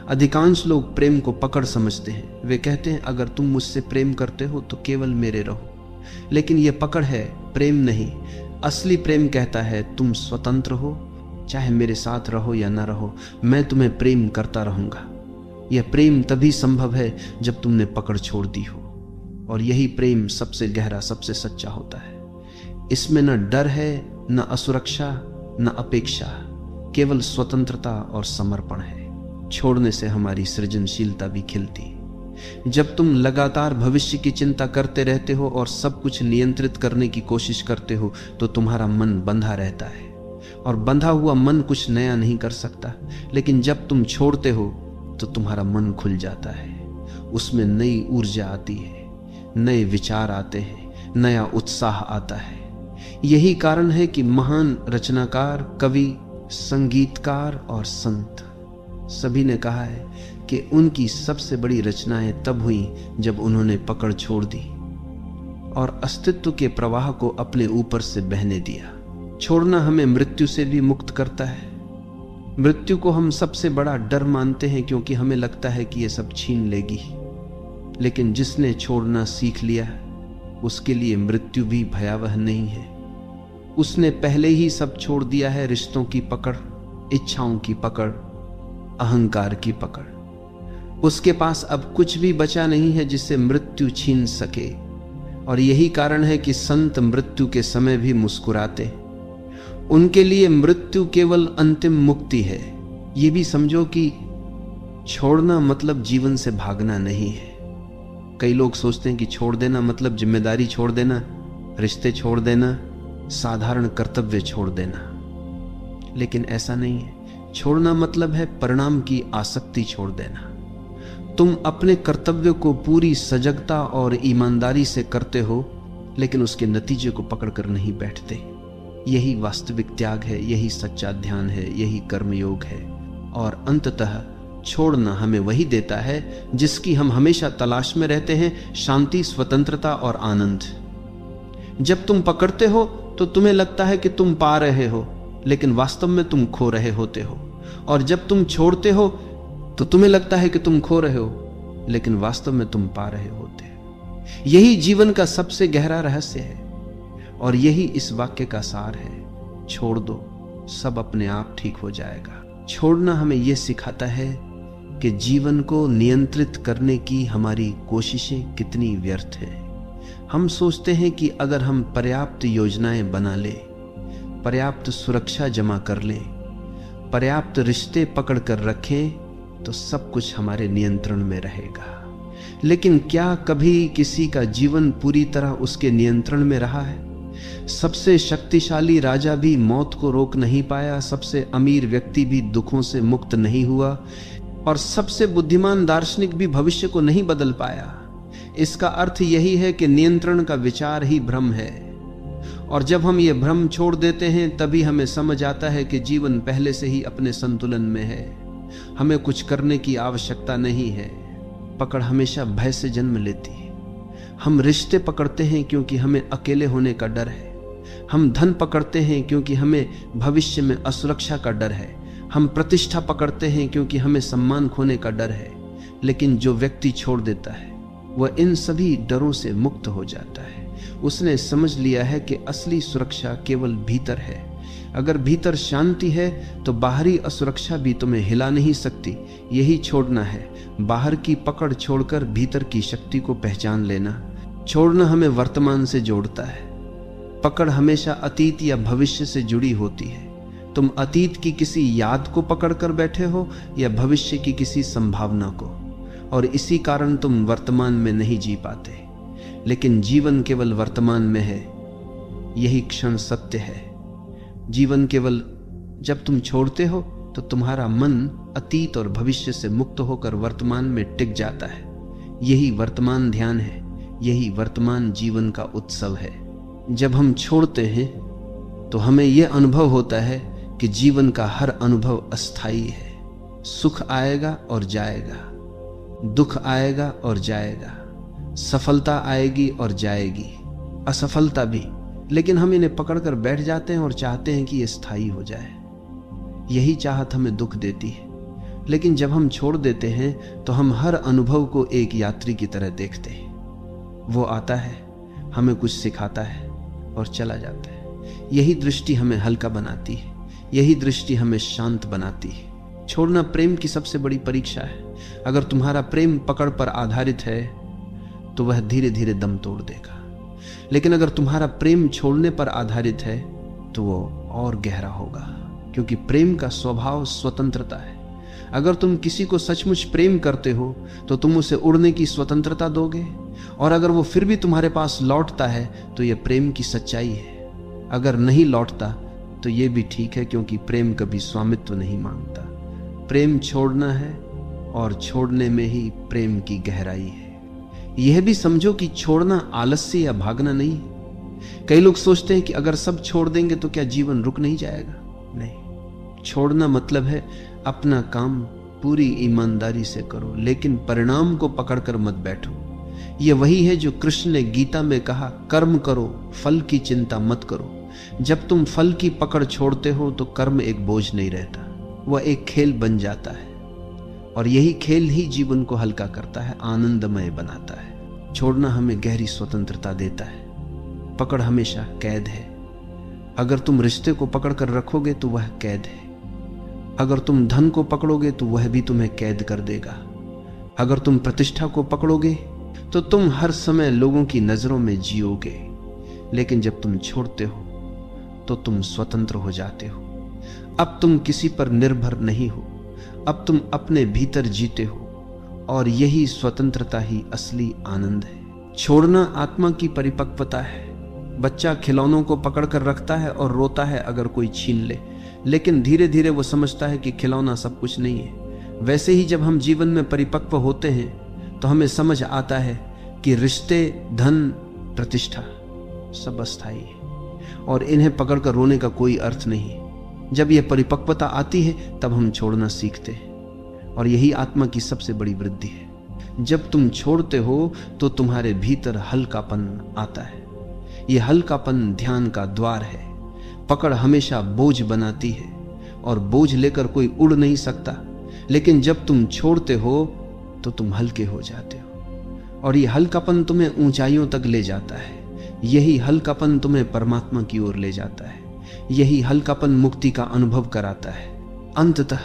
अधिकांश लोग प्रेम को पकड़ समझते हैं। वे कहते हैं अगर तुम मुझसे प्रेम करते हो तो केवल मेरे रहो, लेकिन यह पकड़ है, प्रेम नहीं। असली प्रेम कहता है तुम स्वतंत्र हो, चाहे मेरे साथ रहो या ना रहो, मैं तुम्हें प्रेम करता रहूंगा। यह प्रेम तभी संभव है जब तुमने पकड़ छोड़ दी हो, और यही प्रेम सबसे गहरा, सबसे सच्चा होता है। इसमें न डर है, न असुरक्षा, न अपेक्षा, केवल स्वतंत्रता और समर्पण है। छोड़ने से हमारी सृजनशीलता भी खिलती। जब तुम लगातार भविष्य की चिंता करते रहते हो और सब कुछ नियंत्रित करने की कोशिश करते हो, तो तुम्हारा मन बंधा रहता है, और बंधा हुआ मन कुछ नया नहीं कर सकता। लेकिन जब तुम छोड़ते हो तो तुम्हारा मन खुल जाता है। उसमें नई ऊर्जा आती है, नए विचार आते हैं, नया उत्साह आता है। यही कारण है कि महान रचनाकार, कवि, संगीतकार और संत सभी ने कहा है कि उनकी सबसे बड़ी रचनाएं तब हुई जब उन्होंने पकड़ छोड़ दी और अस्तित्व के प्रवाह को अपने ऊपर से बहने दिया। छोड़ना हमें मृत्यु से भी मुक्त करता है। मृत्यु को हम सबसे बड़ा डर मानते हैं, क्योंकि हमें लगता है कि यह सब छीन लेगी। लेकिन जिसने छोड़ना सीख लिया, उसके लिए मृत्यु भी भयावह नहीं है। उसने पहले ही सब छोड़ दिया है। रिश्तों की पकड़, इच्छाओं की पकड़, अहंकार की पकड़। उसके पास अब कुछ भी बचा नहीं है जिससे मृत्यु छीन सके। और यही कारण है कि संत मृत्यु के समय भी मुस्कुराते। उनके लिए मृत्यु केवल अंतिम मुक्ति है। ये भी समझो कि छोड़ना मतलब जीवन से भागना नहीं है। कई लोग सोचते हैं कि छोड़ देना मतलब जिम्मेदारी छोड़ देना, रिश्ते छोड़ देना, साधारण कर्तव्य छोड़ देना, लेकिन ऐसा नहीं है। छोड़ना मतलब है परिणाम की आसक्ति छोड़ देना। तुम अपने कर्तव्य को पूरी सजगता और ईमानदारी से करते हो, लेकिन उसके नतीजे को पकड़कर नहीं बैठते। यही वास्तविक त्याग है, यही सच्चा ध्यान है, यही कर्मयोग है। और अंततः छोड़ना हमें वही देता है जिसकी हम हमेशा तलाश में रहते हैं, शांति, स्वतंत्रता और आनंद। जब तुम पकड़ते हो तो तुम्हें लगता है कि तुम पा रहे हो, लेकिन वास्तव में तुम खो रहे होते हो। और जब तुम छोड़ते हो तो तुम्हें लगता है कि तुम खो रहे हो, लेकिन वास्तव में तुम पा रहे होते हो। यही जीवन का सबसे गहरा रहस्य है। और यही इस वाक्य का सार है, छोड़ दो, सब अपने आप ठीक हो जाएगा। छोड़ना हमें यह सिखाता है कि जीवन को नियंत्रित करने की हमारी कोशिशें कितनी व्यर्थ हैं। हम सोचते हैं कि अगर हम पर्याप्त योजनाएं बना ले, पर्याप्त सुरक्षा जमा कर ले, पर्याप्त रिश्ते पकड़ कर रखें तो सब कुछ हमारे नियंत्रण में रहेगा। लेकिन क्या कभी किसी का जीवन पूरी तरह उसके नियंत्रण में रहा है? सबसे शक्तिशाली राजा भी मौत को रोक नहीं पाया, सबसे अमीर व्यक्ति भी दुखों से मुक्त नहीं हुआ, और सबसे बुद्धिमान दार्शनिक भी भविष्य को नहीं बदल पाया। इसका अर्थ यही है कि नियंत्रण का विचार ही भ्रम है, और जब हम ये भ्रम छोड़ देते हैं तभी हमें समझ आता है कि जीवन पहले से ही अपने संतुलन में है, हमें कुछ करने की आवश्यकता नहीं है। पकड़ हमेशा भय से जन्म लेती है। हम रिश्ते पकड़ते हैं क्योंकि हमें अकेले होने का डर है, हम धन पकड़ते हैं क्योंकि हमें भविष्य में असुरक्षा का डर है, हम प्रतिष्ठा पकड़ते हैं क्योंकि हमें सम्मान खोने का डर है। लेकिन जो व्यक्ति छोड़ देता है वह इन सभी डरों से मुक्त हो जाता है। उसने समझ लिया है कि असली सुरक्षा केवल भीतर है। अगर भीतर शांति है तो बाहरी असुरक्षा भी तुम्हें हिला नहीं सकती। यही छोड़ना है, बाहर की पकड़ छोड़कर भीतर की शक्ति को पहचान लेना। छोड़ना हमें वर्तमान से जोड़ता है। पकड़ हमेशा अतीत या भविष्य से जुड़ी होती है। तुम अतीत की किसी याद को पकड़कर बैठे हो या भविष्य की किसी संभावना को, और इसी कारण तुम वर्तमान में नहीं जी पाते। लेकिन जीवन केवल वर्तमान में है, यही क्षण सत्य है। जीवन केवल जब तुम छोड़ते हो तो तुम्हारा मन अतीत और भविष्य से मुक्त होकर वर्तमान में टिक जाता है। यही वर्तमान ध्यान है, यही वर्तमान जीवन का उत्सव है। जब हम छोड़ते हैं तो हमें यह अनुभव होता है कि जीवन का हर अनुभव अस्थायी है। सुख आएगा और जाएगा, दुख आएगा और जाएगा, सफलता आएगी और जाएगी, असफलता भी। लेकिन हम इन्हें पकड़कर बैठ जाते हैं और चाहते हैं कि ये स्थायी हो जाए। यही चाहत हमें दुख देती है। लेकिन जब हम छोड़ देते हैं तो हम हर अनुभव को एक यात्री की तरह देखते हैं। वो आता है, हमें कुछ सिखाता है और चला जाता है। यही दृष्टि हमें हल्का बनाती है, यही दृष्टि हमें शांत बनाती है। छोड़ना प्रेम की सबसे बड़ी परीक्षा है। अगर तुम्हारा प्रेम पकड़ पर आधारित है तो वह धीरे धीरे दम तोड़ देगा। लेकिन अगर तुम्हारा प्रेम छोड़ने पर आधारित है तो वो और गहरा होगा, क्योंकि प्रेम का स्वभाव स्वतंत्रता है। अगर तुम किसी को सचमुच प्रेम करते हो तो तुम उसे उड़ने की स्वतंत्रता दोगे, और अगर वो फिर भी तुम्हारे पास लौटता है तो यह प्रेम की सच्चाई है। अगर नहीं लौटता तो यह भी ठीक है, क्योंकि प्रेम कभी स्वामित्व नहीं मांगता। प्रेम छोड़ना है और छोड़ने में ही प्रेम की गहराई है। यह भी समझो कि छोड़ना आलस्य या भागना नहीं है। कई लोग सोचते हैं कि अगर सब छोड़ देंगे तो क्या जीवन रुक नहीं जाएगा। नहीं, छोड़ना मतलब है अपना काम पूरी ईमानदारी से करो, लेकिन परिणाम को पकड़कर मत बैठो। यह वही है जो कृष्ण ने गीता में कहा, कर्म करो, फल की चिंता मत करो। जब तुम फल की पकड़ छोड़ते हो तो कर्म एक बोझ नहीं रहता, वह एक खेल बन जाता है। और यही खेल ही जीवन को हल्का करता है, आनंदमय बनाता है। छोड़ना हमें गहरी स्वतंत्रता देता है। पकड़ हमेशा कैद है। अगर तुम रिश्ते को पकड़ कर रखोगे तो वह कैद है। अगर तुम धन को पकड़ोगे तो वह भी तुम्हें कैद कर देगा। अगर तुम प्रतिष्ठा को पकड़ोगे तो तुम हर समय लोगों की नजरों में जियोगे। लेकिन जब तुम छोड़ते हो तो तुम स्वतंत्र हो जाते हो। अब तुम किसी पर निर्भर नहीं हो, अब तुम अपने भीतर जीते हो, और यही स्वतंत्रता ही असली आनंद है। छोड़ना आत्मा की परिपक्वता है। बच्चा खिलौनों को पकड़कर रखता है और रोता है अगर कोई छीन ले, लेकिन धीरे धीरे वो समझता है कि खिलौना सब कुछ नहीं है। वैसे ही जब हम जीवन में परिपक्व होते हैं तो हमें समझ आता है कि रिश्ते, धन, प्रतिष्ठा सब अस्थायी है और इन्हें पकड़कर रोने का कोई अर्थ नहीं। जब यह परिपक्वता आती है तब हम छोड़ना सीखते हैं, और यही आत्मा की सबसे बड़ी वृद्धि है। जब तुम छोड़ते हो तो तुम्हारे भीतर हल्कापन आता है। यह हल्कापन ध्यान का द्वार है। पकड़ हमेशा बोझ बनाती है और बोझ लेकर कोई उड़ नहीं सकता, लेकिन जब तुम छोड़ते हो तो तुम हल्के हो जाते हो, और यह हल्कापन तुम्हें ऊंचाइयों तक ले जाता है। यही हल्कापन तुम्हें परमात्मा की ओर ले जाता है। यही हल्कापन मुक्ति का अनुभव कराता है। अंततः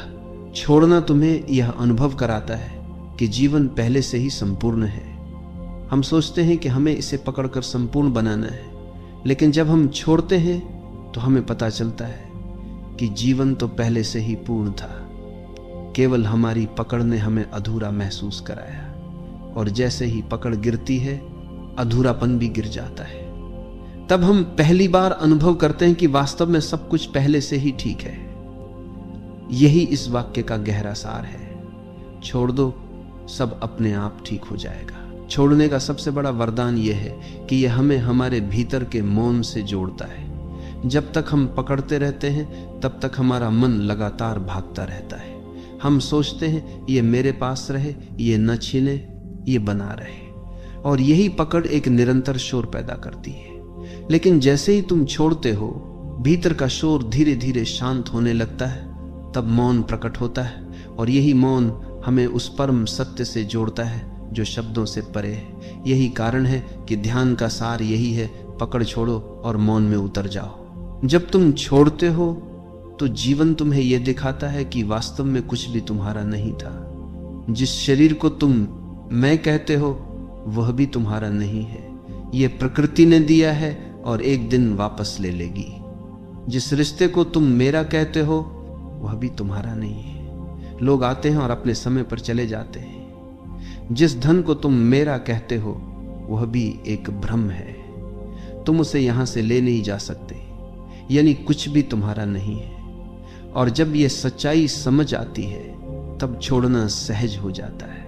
छोड़ना तुम्हें यह अनुभव कराता है कि जीवन पहले से ही संपूर्ण है। हम सोचते हैं कि हमें इसे पकड़कर संपूर्ण बनाना है, लेकिन जब हम छोड़ते हैं तो हमें पता चलता है कि जीवन तो पहले से ही पूर्ण था। केवल हमारी पकड़ ने हमें अधूरा महसूस कराया, और जैसे ही पकड़ गिरती है अधूरापन भी गिर जाता है। तब हम पहली बार अनुभव करते हैं कि वास्तव में सब कुछ पहले से ही ठीक है। यही इस वाक्य का गहरा सार है। छोड़ दो, सब अपने आप ठीक हो जाएगा। छोड़ने का सबसे बड़ा वरदान यह है कि यह हमें हमारे भीतर के मौन से जोड़ता है। जब तक हम पकड़ते रहते हैं तब तक हमारा मन लगातार भागता रहता है। हम सोचते हैं ये मेरे पास रहे, ये न छीने, ये बना रहे, और यही पकड़ एक निरंतर शोर पैदा करती है। लेकिन जैसे ही तुम छोड़ते हो, भीतर का शोर धीरे धीरे शांत होने लगता है। तब मौन प्रकट होता है, और यही मौन हमें उस परम सत्य से जोड़ता है जो शब्दों से परे है। यही कारण है कि ध्यान का सार यही है, पकड़ छोड़ो और मौन में उतर जाओ। जब तुम छोड़ते हो तो जीवन तुम्हें यह दिखाता है कि वास्तव में कुछ भी तुम्हारा नहीं था। जिस शरीर को तुम मैं कहते हो वह भी तुम्हारा नहीं है, यह प्रकृति ने दिया है और एक दिन वापस ले लेगी। जिस रिश्ते को तुम मेरा कहते हो वह भी तुम्हारा नहीं है, लोग आते हैं और अपने समय पर चले जाते हैं। जिस धन को तुम मेरा कहते हो वह भी एक भ्रम है, तुम उसे यहां से ले नहीं जा सकते, यानी कुछ भी तुम्हारा नहीं है। और जब यह सच्चाई समझ आती है तब छोड़ना सहज हो जाता है,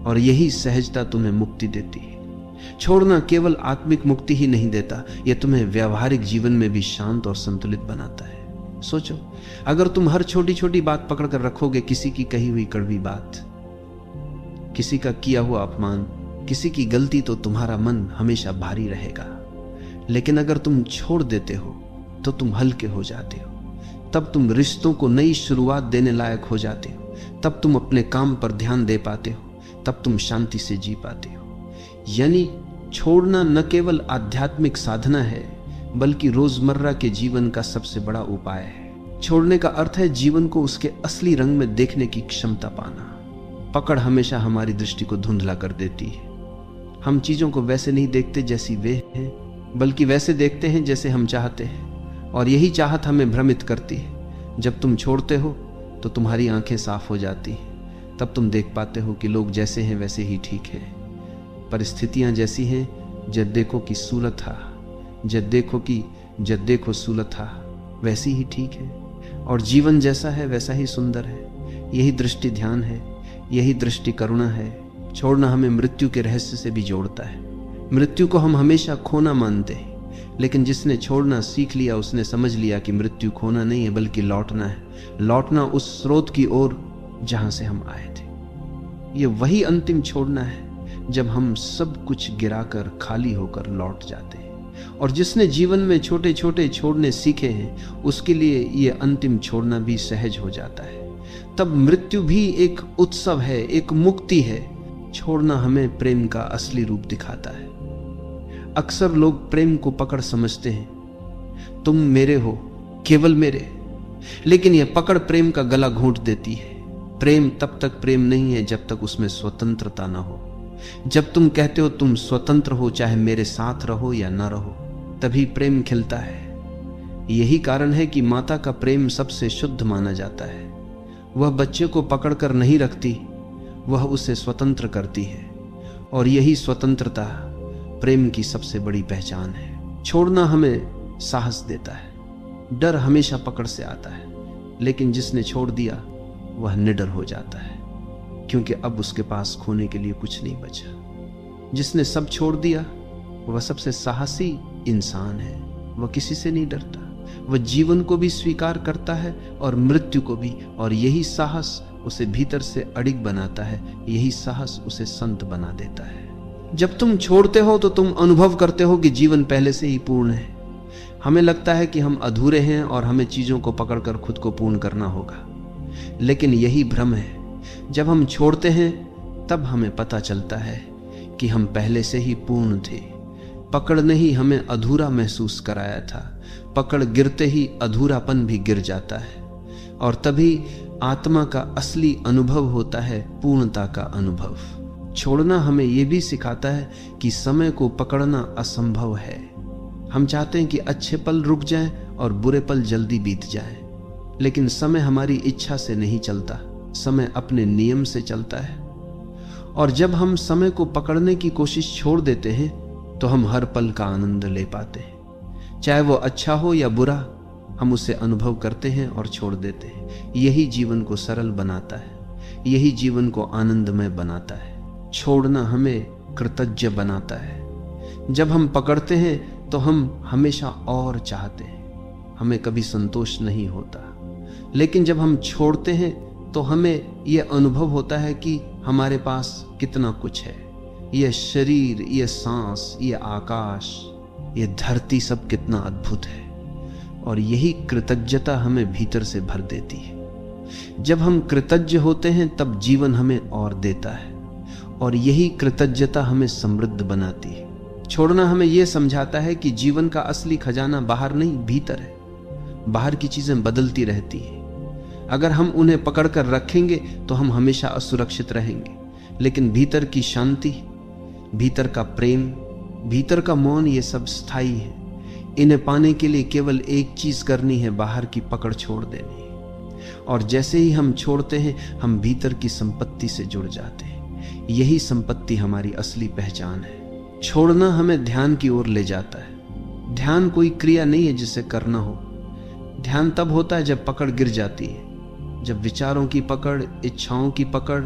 और यही सहजता तुम्हें मुक्ति देती है। छोड़ना केवल आत्मिक मुक्ति ही नहीं देता, यह तुम्हें व्यावहारिक जीवन में भी शांत और संतुलित बनाता है। सोचो, अगर तुम हर छोटी छोटी बात पकड़ कर रखोगे, किसी की कही हुई कड़वी बात, किसी का किया हुआ अपमान, किसी की गलती, तो तुम्हारा मन हमेशा भारी रहेगा। लेकिन अगर तुम छोड़ देते हो तो तुम हल्के हो जाते हो। तब तुम रिश्तों को नई शुरुआत देने लायक हो जाते हो। तब तुम अपने काम पर ध्यान दे पाते हो। तब तुम शांति से जी पाते हो। यानी छोड़ना न केवल आध्यात्मिक साधना है, बल्कि रोजमर्रा के जीवन का सबसे बड़ा उपाय है। छोड़ने का अर्थ है जीवन को उसके असली रंग में देखने की क्षमता पाना। पकड़ हमेशा हमारी दृष्टि को धुंधला कर देती है। हम चीजों को वैसे नहीं देखते जैसी वे हैं, बल्कि वैसे देखते हैं जैसे हम चाहते हैं, और यही चाहत हमें भ्रमित करती है। जब तुम छोड़ते हो तो तुम्हारी आंखें साफ हो जाती हैं। तब तुम देख पाते हो कि लोग जैसे हैं वैसे ही ठीक है, परिस्थितियां जैसी हैं, जब देखो कि सूरत था, जब देखो सूरत था, वैसी ही ठीक है, और जीवन जैसा है वैसा ही सुंदर है। यही दृष्टि ध्यान है, यही दृष्टि करुणा है। छोड़ना हमें मृत्यु के रहस्य से भी जोड़ता है। मृत्यु को हम हमेशा खोना मानते हैं, लेकिन जिसने छोड़ना सीख लिया उसने समझ लिया कि मृत्यु खोना नहीं है बल्कि लौटना है। लौटना उस स्रोत की ओर जहां से हम आए थे। ये वही अंतिम छोड़ना है जब हम सब कुछ गिराकर खाली होकर लौट जाते हैं। और जिसने जीवन में छोटे छोटे छोड़ने सीखे हैं उसके लिए ये अंतिम छोड़ना भी सहज हो जाता है। तब मृत्यु भी एक उत्सव है, एक मुक्ति है। छोड़ना हमें प्रेम का असली रूप दिखाता है। अक्सर लोग प्रेम को पकड़ समझते हैं, तुम मेरे हो, केवल मेरे, लेकिन यह पकड़ प्रेम का गला घोंट देती है। प्रेम तब तक प्रेम नहीं है जब तक उसमें स्वतंत्रता ना हो। जब तुम कहते हो तुम स्वतंत्र हो, चाहे मेरे साथ रहो या ना रहो, तभी प्रेम खिलता है। यही कारण है कि माता का प्रेम सबसे शुद्ध माना जाता है। वह बच्चे को पकड़कर नहीं रखती, वह उसे स्वतंत्र करती है, और यही स्वतंत्रता प्रेम की सबसे बड़ी पहचान है। छोड़ना हमें साहस देता है। डर हमेशा पकड़ से आता है, लेकिन जिसने छोड़ दिया वह निडर हो जाता है, क्योंकि अब उसके पास खोने के लिए कुछ नहीं बचा। जिसने सब छोड़ दिया वह सबसे साहसी इंसान है। वह किसी से नहीं डरता, वह जीवन को भी स्वीकार करता है और मृत्यु को भी, और यही साहस उसे भीतर से अडिग बनाता है। यही साहस उसे संत बना देता है। जब तुम छोड़ते हो तो तुम अनुभव करते हो कि जीवन पहले से ही पूर्ण है। हमें लगता है कि हम अधूरे हैं और हमें चीजों को पकड़कर खुद को पूर्ण करना होगा, लेकिन यही भ्रम है। जब हम छोड़ते हैं तब हमें पता चलता है कि हम पहले से ही पूर्ण थे। पकड़ ने ही हमें अधूरा महसूस कराया था। पकड़ गिरते ही अधूरापन भी गिर जाता है और तभी आत्मा का असली अनुभव होता है, पूर्णता का अनुभव। छोड़ना हमें यह भी सिखाता है कि समय को पकड़ना असंभव है। हम चाहते हैं कि अच्छे पल रुक जाएं और बुरे पल जल्दी बीत जाएं, लेकिन समय हमारी इच्छा से नहीं चलता, समय अपने नियम से चलता है। और जब हम समय को पकड़ने की कोशिश छोड़ देते हैं तो हम हर पल का आनंद ले पाते हैं। चाहे वो अच्छा हो या बुरा, हम उसे अनुभव करते हैं और छोड़ देते हैं। यही जीवन को सरल बनाता है, यही जीवन को आनंदमय बनाता है। छोड़ना हमें कृतज्ञ बनाता है। जब हम पकड़ते हैं तो हम हमेशा और चाहते हैं, हमें कभी संतोष नहीं होता। लेकिन जब हम छोड़ते हैं तो हमें यह अनुभव होता है कि हमारे पास कितना कुछ है। यह शरीर, यह सांस, यह आकाश, यह धरती, सब कितना अद्भुत है। और यही कृतज्ञता हमें भीतर से भर देती है। जब हम कृतज्ञ होते हैं तब जीवन हमें और देता है और यही कृतज्ञता हमें समृद्ध बनाती है। छोड़ना हमें यह समझाता है कि जीवन का असली खजाना बाहर नहीं, भीतर है। बाहर की चीजें बदलती रहती है। अगर हम उन्हें पकड़कर रखेंगे तो हम हमेशा असुरक्षित रहेंगे, लेकिन भीतर की शांति, भीतर का प्रेम, भीतर का मौन, ये सब स्थायी है। इन्हें पाने के लिए केवल एक चीज करनी है, बाहर की पकड़ छोड़ देनी है। और जैसे ही हम छोड़ते हैं हम भीतर की संपत्ति से जुड़ जाते हैं। यही संपत्ति हमारी असली पहचान है। छोड़ना हमें ध्यान की ओर ले जाता है। ध्यान कोई क्रिया नहीं है जिसे करना हो। ध्यान तब होता है जब पकड़ गिर जाती है, जब विचारों की पकड़, इच्छाओं की पकड़,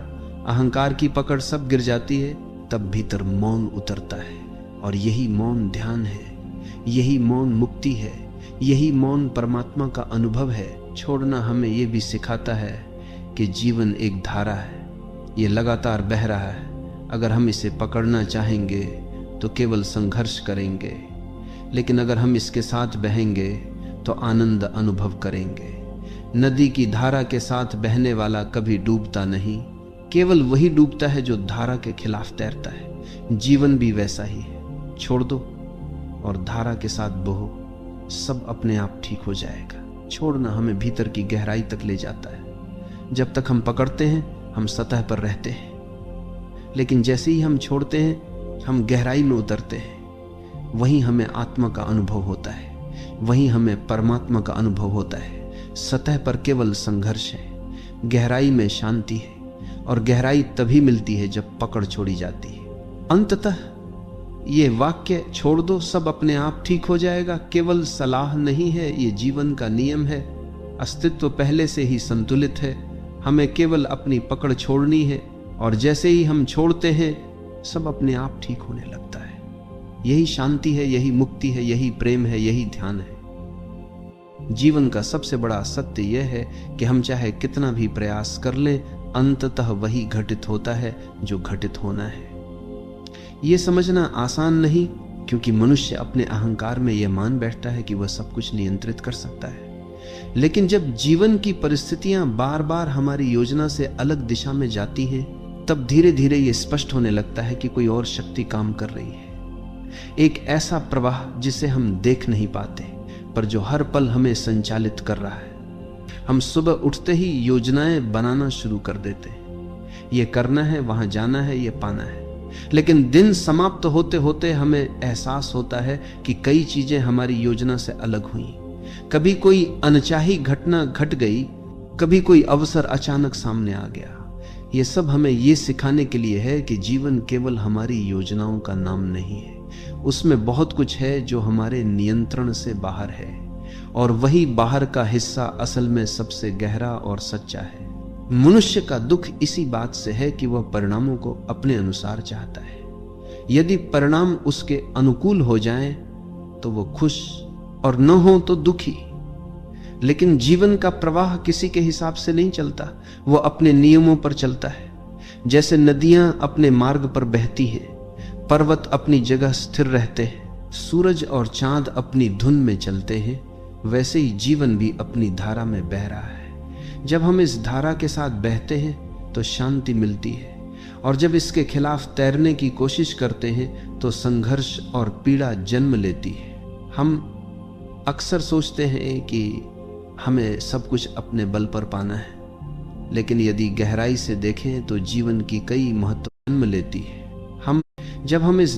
अहंकार की पकड़ सब गिर जाती है, तब भीतर मौन उतरता है। और यही मौन ध्यान है, यही मौन मुक्ति है, यही मौन परमात्मा का अनुभव है। छोड़ना हमें यह भी सिखाता है कि जीवन एक धारा है, ये लगातार बह रहा है। अगर हम इसे पकड़ना चाहेंगे तो केवल संघर्ष करेंगे, लेकिन अगर हम इसके साथ बहेंगे तो आनंद अनुभव करेंगे। नदी की धारा के साथ बहने वाला कभी डूबता नहीं, केवल वही डूबता है जो धारा के खिलाफ तैरता है। जीवन भी वैसा ही है। छोड़ दो और धारा के साथ बहो, सब अपने आप ठीक हो जाएगा। छोड़ना हमें भीतर की गहराई तक ले जाता है। जब तक हम पकड़ते हैं हम सतह पर रहते हैं, लेकिन जैसे ही हम छोड़ते हैं हम गहराई में उतरते हैं। वहीं हमें आत्मा का अनुभव होता है, वहीं हमें परमात्मा का अनुभव होता है। सतह पर केवल संघर्ष है, गहराई में शांति है। और गहराई तभी मिलती है जब पकड़ छोड़ी जाती है। अंततः ये वाक्य, छोड़ दो सब अपने आप ठीक हो जाएगा, केवल सलाह नहीं है, ये जीवन का नियम है। अस्तित्व पहले से ही संतुलित है, हमें केवल अपनी पकड़ छोड़नी है। और जैसे ही हम छोड़ते हैं सब अपने आप ठीक होने लगता है। यही शांति है, यही मुक्ति है, यही प्रेम है, यही ध्यान है। जीवन का सबसे बड़ा सत्य यह है कि हम चाहे कितना भी प्रयास कर लें, अंततः वही घटित होता है जो घटित होना है। यह समझना आसान नहीं, क्योंकि मनुष्य अपने अहंकार में यह मान बैठता है कि वह सब कुछ नियंत्रित कर सकता है। लेकिन जब जीवन की परिस्थितियां बार बार हमारी योजना से अलग दिशा में जाती हैं, तब धीरे धीरे यह स्पष्ट होने लगता है कि कोई और शक्ति काम कर रही है। एक ऐसा प्रवाह जिसे हम देख नहीं पाते, पर जो हर पल हमें संचालित कर रहा है। हम सुबह उठते ही योजनाएं बनाना शुरू कर देते हैं। ये करना है, वहां जाना है, ये पाना है। लेकिन दिन समाप्त होते होते हमें एहसास होता है कि कई चीजें हमारी योजना से अलग हुई। कभी कोई अनचाही घटना घट गई, कभी कोई अवसर अचानक सामने आ गया। ये सब हमें ये सिखाने के लिए है कि जीवन केवल हमारी योजनाओं का नाम नहीं है, उसमें बहुत कुछ है जो हमारे नियंत्रण से बाहर है। और वही बाहर का हिस्सा असल में सबसे गहरा और सच्चा है। मनुष्य का दुख इसी बात से है कि वह परिणामों को अपने अनुसार चाहता है। यदि परिणाम उसके अनुकूल हो जाएं तो वो खुश, और न हो तो दुखी। लेकिन जीवन का प्रवाह किसी के हिसाब से नहीं चलता, वो अपने नियमों पर चलता है। जैसे नदियां अपने मार्ग पर बहती हैं, पर्वत अपनी जगह स्थिर रहते हैं, सूरज और चांद अपनी धुन में चलते हैं, वैसे ही जीवन भी अपनी धारा में बह रहा है। जब हम इस धारा के साथ बहते हैं तो शांति मिलती है, और जब इसके खिलाफ तैरने की कोशिश करते हैं तो संघर्ष और पीड़ा जन्म लेती है। हम अक्सर सोचते हैं कि हमें सब कुछ अपने बल पर पाना है, लेकिन यदि गहराई से देखें तो जीवन की कई महत्व जन्म लेती है। जब हम इस